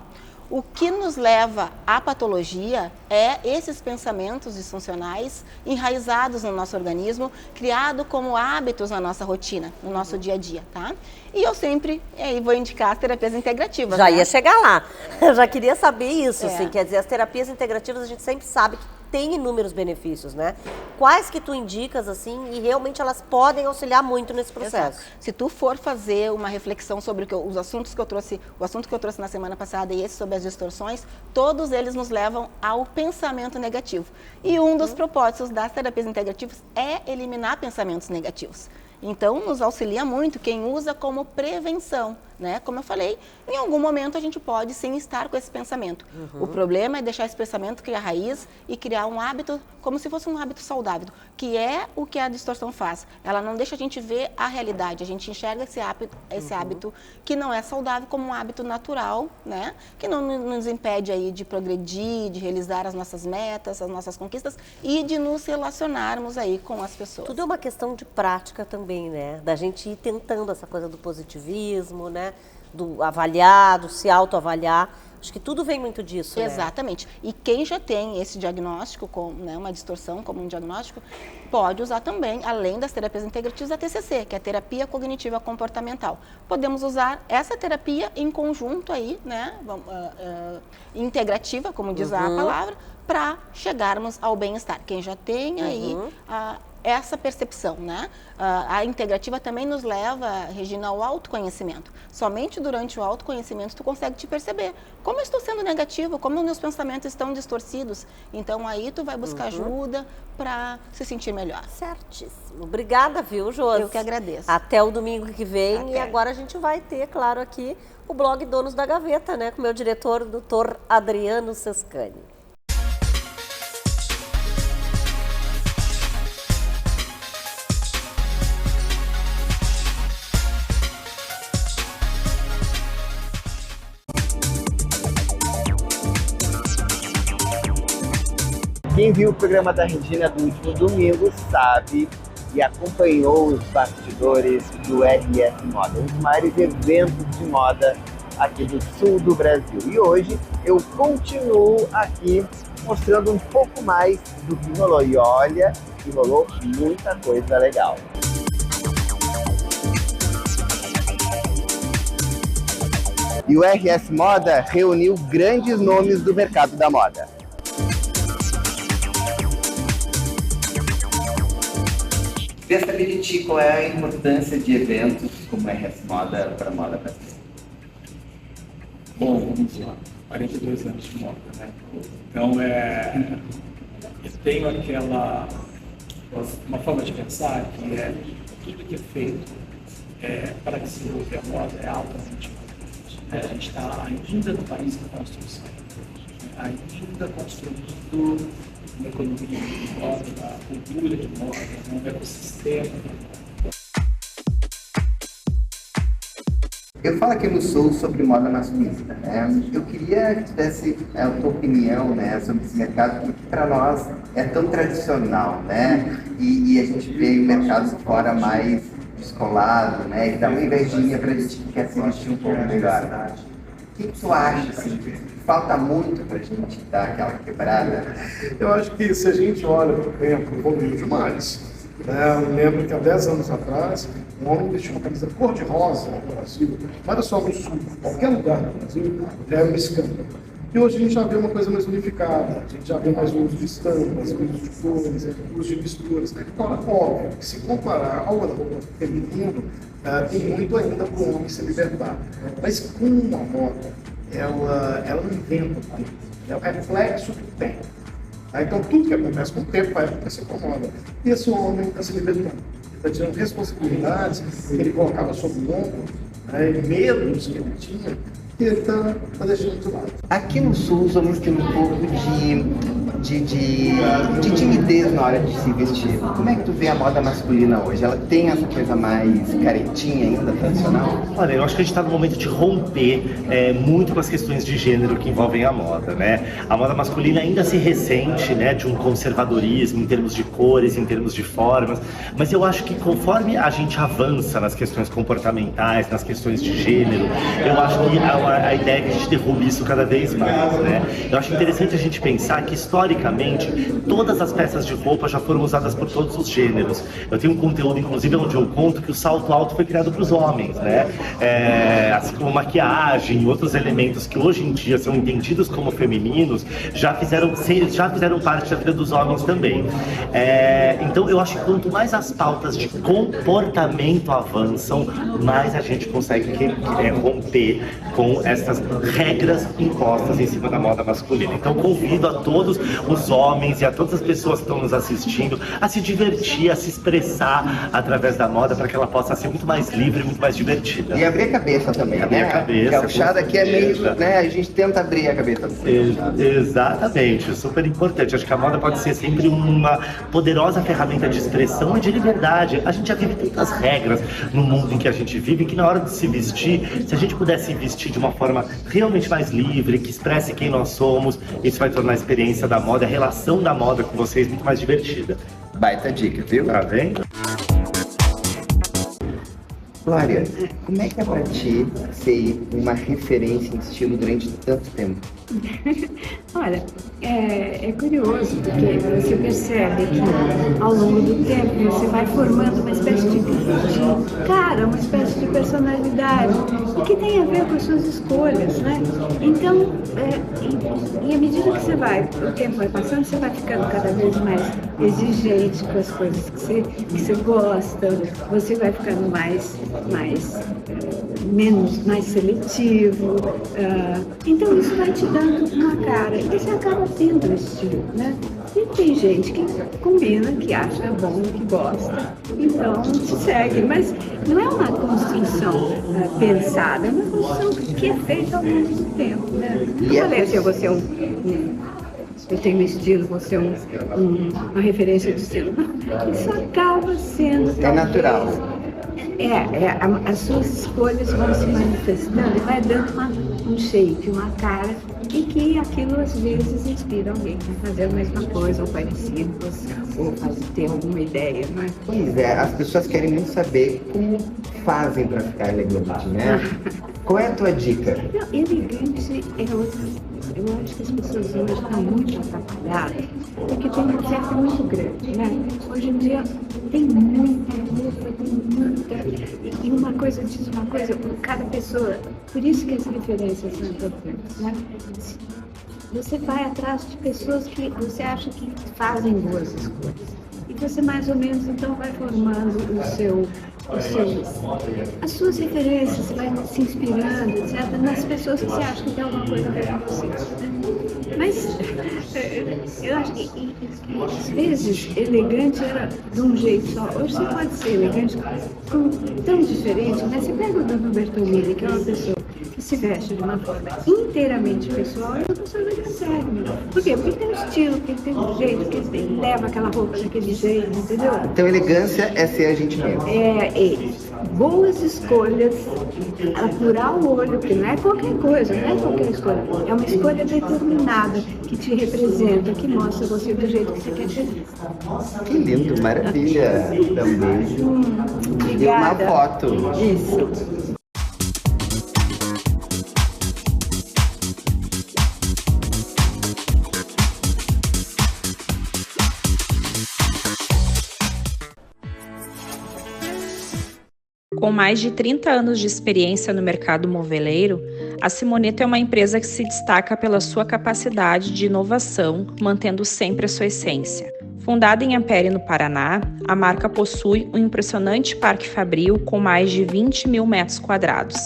O que nos leva à patologia é esses pensamentos disfuncionais enraizados no nosso organismo, criado como hábitos na nossa rotina, no nosso dia a dia, tá? E eu sempre vou indicar as terapias integrativas. Já né? ia chegar lá. Eu já queria saber isso, É. assim, quer dizer, as terapias integrativas a gente sempre sabe que tem inúmeros benefícios, né? Quais que tu indicas, assim, e realmente elas podem auxiliar muito nesse processo? Exato. Se tu for fazer uma reflexão sobre os assuntos que eu trouxe, o assunto que eu trouxe na semana passada e esse sobre as distorções, todos eles nos levam ao pensamento negativo. E um dos propósitos das terapias integrativas é eliminar pensamentos negativos. Então, nos auxilia muito quem usa como prevenção, né? Como eu falei, em algum momento a gente pode sim estar com esse pensamento. O problema é deixar esse pensamento criar raiz e criar um hábito como se fosse um hábito saudável, que é o que a distorção faz. Ela não deixa a gente ver a realidade, a gente enxerga esse hábito que não é saudável como um hábito natural, né? Que não nos impede aí de progredir, de realizar as nossas metas, as nossas conquistas e de nos relacionarmos aí com as pessoas. Tudo é uma questão de prática também, né? Da gente ir tentando essa coisa do positivismo, né? Do avaliar, do se autoavaliar. Acho que tudo vem muito disso, né? Exatamente. E quem já tem esse diagnóstico, né, uma distorção como um diagnóstico, pode usar também, além das terapias integrativas, a TCC, que é a terapia cognitiva comportamental. Podemos usar essa terapia em conjunto aí, né, integrativa, como diz a palavra, para chegarmos ao bem-estar. Quem já tem aí essa percepção, né? A integrativa também nos leva, Regina, ao autoconhecimento. Somente durante o autoconhecimento tu consegue te perceber. Como eu estou sendo negativa, como meus pensamentos estão distorcidos. Então aí tu vai buscar ajuda para se sentir melhor. Certíssimo. Obrigada, viu, Josi? Eu que agradeço. Até o domingo que vem. Até. E agora a gente vai ter, claro, aqui o blog Donos da Gaveta, né? Com o meu diretor, o Dr. Adriano Sescani. Quem viu o programa da Regina do último domingo sabe e acompanhou os bastidores do RS Moda, um dos maiores eventos de moda aqui do sul do Brasil. E hoje eu continuo aqui mostrando um pouco mais do que rolou. E olha, que rolou muita coisa legal. E o RS Moda reuniu grandes nomes do mercado da moda. Queria saber de ti qual é a importância de eventos como RS Moda para a moda brasileira. Bom, vamos lá. 42 anos de moda, né? Então, eu tenho uma forma de pensar que tudo que é feito para que se desenvolver a moda é altamente importante. A gente está ainda no país em construção, ainda construindo uma economia de moda, uma cultura de moda, um ecossistema. Eu falo aqui no Sul sobre moda masculina, né? Eu queria que tivesse a tua opinião, né, sobre esse mercado que para nós é tão tradicional, né? E a gente vê o mercado fora mais descolado, né? E dá uma invejinha para a gente que quer se vestir um pouco melhor. O que tu acha, assim? Falta muito para a gente dar aquela quebrada? Eu acho que se a gente olha, por exemplo, evoluiu demais. Eu lembro que há 10 anos atrás, um homem vestia uma camisa cor-de-rosa no Brasil, não era só no Sul, qualquer lugar do Brasil, era um escândalo. E hoje a gente já vê uma coisa mais unificada, a gente já vê mais uso de estampas, uso de cores, uso de misturas. Então, é óbvio que se comparar ao roupa feminino, tem muito ainda para o homem se libertar. Mas como a moda, ela não inventa tudo, é o reflexo do tempo. Então, tudo que acontece com o tempo vai acontecer com a moda. E esse homem está se libertando. Está tirando responsabilidades que ele colocava sob o ombro, medos que ele tinha, e ele está deixando de lado. Aqui no Sul, vamos ter um pouco de timidez na hora de se vestir. Como é que tu vê a moda masculina hoje? Ela tem essa coisa mais caretinha ainda, tradicional? Olha, eu acho que a gente está no momento de romper muito com as questões de gênero que envolvem a moda, né? A moda masculina ainda se ressente, né, de um conservadorismo em termos de cores, em termos de formas, mas eu acho que conforme a gente avança nas questões comportamentais, nas questões de gênero, eu acho que a ideia é que a gente derrube isso cada vez mais, né? Eu acho interessante a gente pensar que, historicamente, todas as peças de roupa já foram usadas por todos os gêneros. Eu tenho um conteúdo, inclusive, onde eu conto que o salto alto foi criado para os homens, né? Assim como maquiagem e outros elementos que hoje em dia são entendidos como femininos, já fizeram parte da vida dos homens também. Então, eu acho que quanto mais as pautas de comportamento avançam, mais a gente consegue romper com essas regras impostas em cima da moda masculina. Então, convido a todos os homens e a todas as pessoas que estão nos assistindo a se divertir, a se expressar através da moda para que ela possa ser muito mais livre, muito mais divertida. E abrir a cabeça também, abrir né? a cabeça. Porque o chá daqui é meio, né? A gente tenta abrir a cabeça. Exatamente, super importante. Acho que a moda pode ser sempre uma poderosa ferramenta de expressão e de liberdade. A gente já vive tantas regras no mundo em que a gente vive, que na hora de se vestir, se a gente pudesse vestir de uma forma realmente mais livre, que expresse quem nós somos, isso vai tornar a experiência da moda, a relação da moda com vocês muito mais divertida. Baita dica, viu? Tá vendo? Glória, como é que é pra ti ser uma referência em estilo durante tanto tempo? Olha, é curioso, porque você percebe que ao longo do tempo você vai formando uma espécie de cara, uma espécie de personalidade, e que tem a ver com as suas escolhas, né? Então, e à medida que o tempo vai passando, você vai ficando cada vez mais exigente com as coisas que você gosta, você vai ficando mais seletivo, então isso vai te dando uma cara, e você acaba tendo o estilo, né? E tem gente que combina, que acha bom, que gosta, então se segue, mas não é uma construção pensada, é uma construção que é feita ao longo do tempo, né? Eu falei assim, você eu tenho um estilo, você uma referência de estilo. Isso acaba sendo natural. As suas escolhas vão se manifestando e vai dando um shape, uma cara, e que aquilo às vezes inspira alguém a fazer a mesma coisa, ou parecido, ou ter alguma ideia, não é? Pois é, as pessoas querem muito saber como fazem para ficar elegante, né? Qual é a tua dica? Não, elegante é outra. Eu acho que as pessoas hoje estão muito atrapalhadas, porque tem uma oferta muito grande, né? Hoje em dia tem muita roupa, tem muita. E uma coisa diz uma coisa, cada pessoa. Por isso que as referências são importantes, né? Você vai atrás de pessoas que você acha que fazem boas escolhas. E você mais ou menos então vai formando as suas referências, você vai se inspirando, etc., nas pessoas que você acha que tem alguma coisa a ver com você. Né? Mas eu acho que às vezes elegante era de um jeito só. Hoje você pode ser elegante tão diferente, né? Você pega o Bruno Bertolini, que é uma pessoa que se veste de uma forma inteiramente pessoal, e uma pessoa não consegue. Por quê? Porque ele tem um estilo, porque ele tem um jeito, porque ele leva aquela roupa daquele jeito, entendeu? Então elegância é ser a gente mesmo. Boas escolhas, apurar o olho, porque não é qualquer coisa, não é qualquer escolha. É uma escolha determinada, que te representa, que mostra você do jeito que você quer ser visto. Que lindo, maravilha. Também. E uma foto. Isso. Com mais de 30 anos de experiência no mercado moveleiro, a Simoneto é uma empresa que se destaca pela sua capacidade de inovação, mantendo sempre a sua essência. Fundada em Ampere, no Paraná, a marca possui um impressionante parque fabril com mais de 20 mil metros quadrados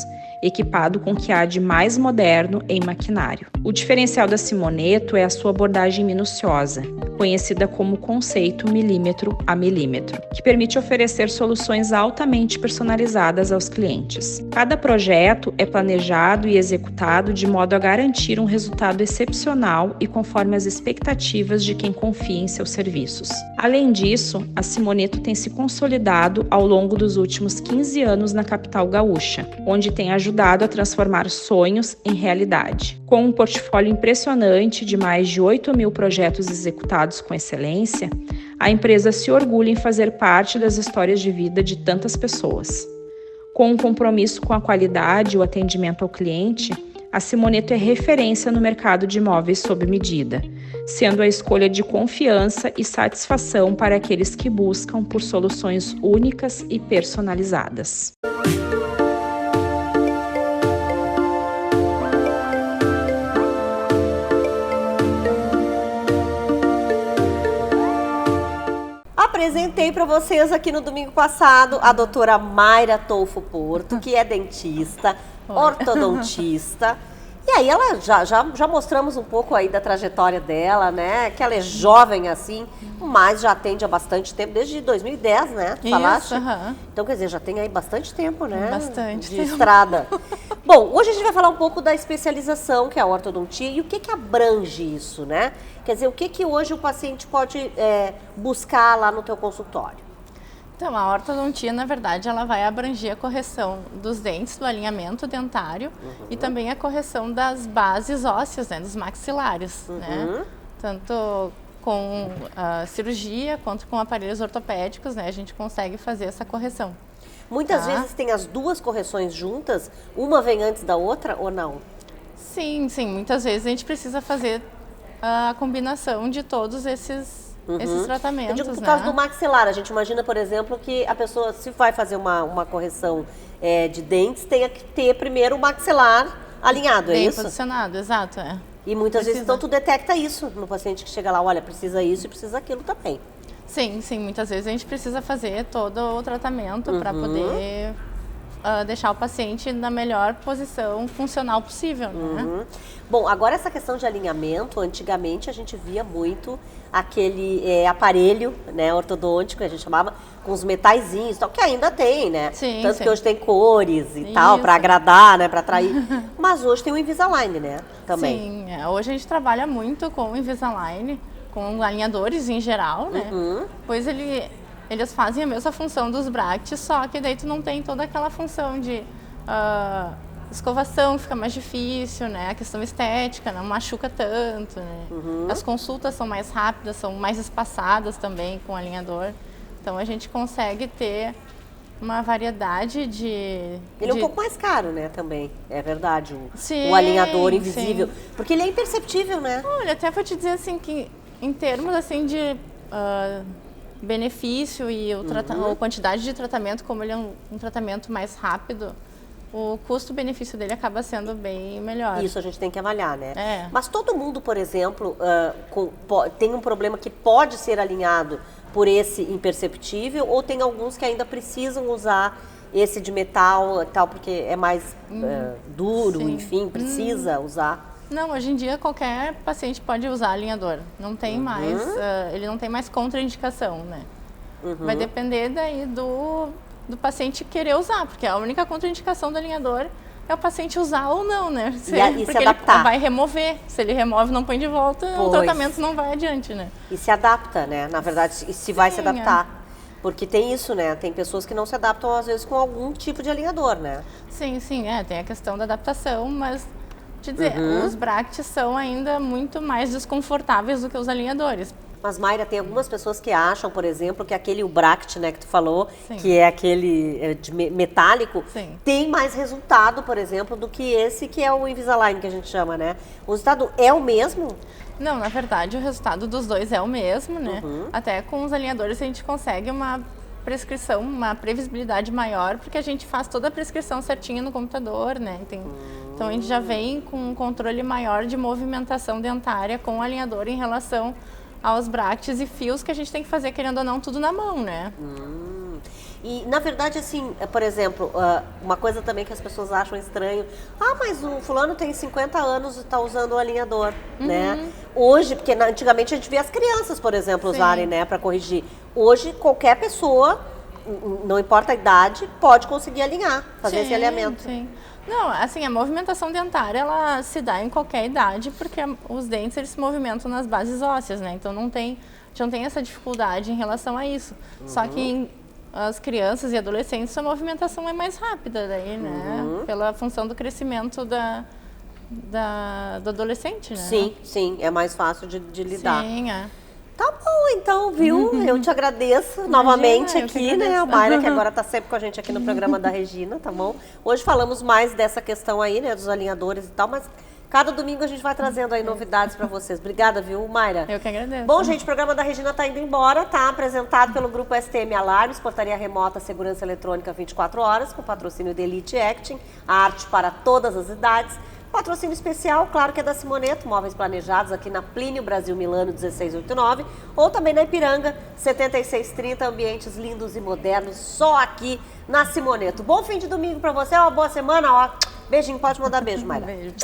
equipado com o que há de mais moderno em maquinário. O diferencial da Simoneto é a sua abordagem minuciosa, conhecida como conceito milímetro a milímetro, que permite oferecer soluções altamente personalizadas aos clientes. Cada projeto é planejado e executado de modo a garantir um resultado excepcional e conforme as expectativas de quem confia em seus serviços. Além disso, a Simoneto tem se consolidado ao longo dos últimos 15 anos na capital gaúcha, onde tem ajudado a transformar sonhos em realidade. Com um portfólio impressionante de mais de 8.000 projetos executados com excelência, a empresa se orgulha em fazer parte das histórias de vida de tantas pessoas. Com um compromisso com a qualidade e o atendimento ao cliente, a Simoneto é referência no mercado de imóveis sob medida, sendo a escolha de confiança e satisfação para aqueles que buscam por soluções únicas e personalizadas. Apresentei para vocês aqui no domingo passado a doutora Mayra Tolfo Porto, que é dentista, ortodontista. E aí ela já mostramos um pouco aí da trajetória dela, né? Que ela é jovem assim, mas já atende há bastante tempo, desde 2010, né? Tu falaste? Então, quer dizer, já tem aí bastante tempo, né? Bastante de tempo. Estrada. Bom, hoje a gente vai falar um pouco da especialização, que é a ortodontia, e o que abrange isso, né? Quer dizer, o que hoje o paciente pode buscar lá no teu consultório? Então, a ortodontia, na verdade, ela vai abranger a correção dos dentes, do alinhamento dentário e também a correção das bases ósseas, né, dos maxilares, né? Tanto com cirurgia quanto com aparelhos ortopédicos, né, a gente consegue fazer essa correção. Muitas vezes tem as duas correções juntas, uma vem antes da outra ou não? Sim, muitas vezes a gente precisa fazer a combinação de todos esses tratamentos. Eu digo por causa do maxilar. A gente imagina, por exemplo, que a pessoa, se vai fazer uma correção de dentes, tenha que ter primeiro o maxilar alinhado, é isso? Bem posicionado, exato. E muitas vezes, então, tu detecta isso no paciente que chega lá, olha, precisa isso e precisa aquilo também. Sim, muitas vezes a gente precisa fazer todo o tratamento para poder deixar o paciente na melhor posição funcional possível, né? Bom, agora essa questão de alinhamento, antigamente a gente via muito aquele aparelho, né, ortodôntico, a gente chamava, com os metaizinhos, tal, que ainda tem, né? Tanto que hoje tem cores e tal, para agradar, né, para atrair. Mas hoje tem o Invisalign, né, também. Sim, hoje a gente trabalha muito com o Invisalign, com alinhadores em geral, né? Pois eles fazem a mesma função dos bracts, só que daí tu não tem toda aquela função de escovação, que fica mais difícil, né? A questão estética não machuca tanto, né? As consultas são mais rápidas, são mais espaçadas também com o alinhador. Então a gente consegue ter uma variedade de... Ele é um pouco mais caro, né, também, é verdade, o alinhador invisível, porque ele é imperceptível, né? Olha, até vou te dizer assim que em termos assim de benefício e a quantidade de tratamento, como ele é um tratamento mais rápido, o custo-benefício dele acaba sendo bem melhor. Isso a gente tem que avaliar, né? Mas todo mundo, por exemplo, tem um problema que pode ser alinhado por esse imperceptível, ou tem alguns que ainda precisam usar esse de metal e tal, porque é mais duro, enfim, precisa usar? Não, hoje em dia qualquer paciente pode usar alinhador. Não tem mais, ele não tem mais contraindicação, né? Vai depender daí do paciente querer usar, porque a única contraindicação do alinhador é o paciente usar ou não, né? E se adaptar. Ele vai remover. Se ele remove, não põe de volta, o tratamento não vai adiante, né? E se adapta, né? Na verdade, se vai se adaptar. Porque tem isso, né? Tem pessoas que não se adaptam, às vezes, com algum tipo de alinhador, né? Sim, tem a questão da adaptação, mas... dizer, os bracts são ainda muito mais desconfortáveis do que os alinhadores. Mas, Mayra, tem algumas pessoas que acham, por exemplo, que aquele bract, né, que tu falou, que é aquele de metálico, tem mais resultado, por exemplo, do que esse que é o Invisalign, que a gente chama, né? O resultado é o mesmo? Não, na verdade, o resultado dos dois é o mesmo, né? Até com os alinhadores a gente consegue uma prescrição, uma previsibilidade maior, porque a gente faz toda a prescrição certinha no computador, né? Então a gente já vem com um controle maior de movimentação dentária com o alinhador em relação aos bracts e fios que a gente tem que fazer, querendo ou não, tudo na mão, né? E, na verdade, assim, por exemplo, uma coisa também que as pessoas acham estranho. Mas o fulano tem 50 anos e está usando o alinhador, né? Hoje, porque antigamente a gente via as crianças, por exemplo, usarem, né, para corrigir. Hoje, qualquer pessoa, não importa a idade, pode conseguir alinhar, fazer esse alinhamento. Sim. Não, assim, a movimentação dentária, ela se dá em qualquer idade, porque os dentes, eles se movimentam nas bases ósseas, né? Então, não tem essa dificuldade em relação a isso. Só que as crianças e adolescentes, a movimentação é mais rápida daí, né? Pela função do crescimento do adolescente, né? Sim, é mais fácil de lidar. Sim, Tá bom, então, viu? Eu te agradeço novamente aqui, né? A Mayra, que agora tá sempre com a gente aqui no programa da Regina, tá bom? Hoje falamos mais dessa questão aí, né? Dos alinhadores e tal, mas cada domingo a gente vai trazendo aí novidades para vocês. Obrigada, viu, Mayra? Eu que agradeço. Bom, gente, o programa da Regina tá indo embora, tá? Apresentado pelo Grupo STM Alarmes, portaria remota, segurança eletrônica 24 horas, com patrocínio de Elite Acting, a arte para todas as idades. Patrocínio especial, claro que é da Simoneto, móveis planejados aqui na Plínio Brasil Milano 1689, ou também na Ipiranga 7630, ambientes lindos e modernos, só aqui na Simoneto. Bom fim de domingo para você, uma boa semana, ó. Beijinho, pode mandar beijo, Mayra. Beijo.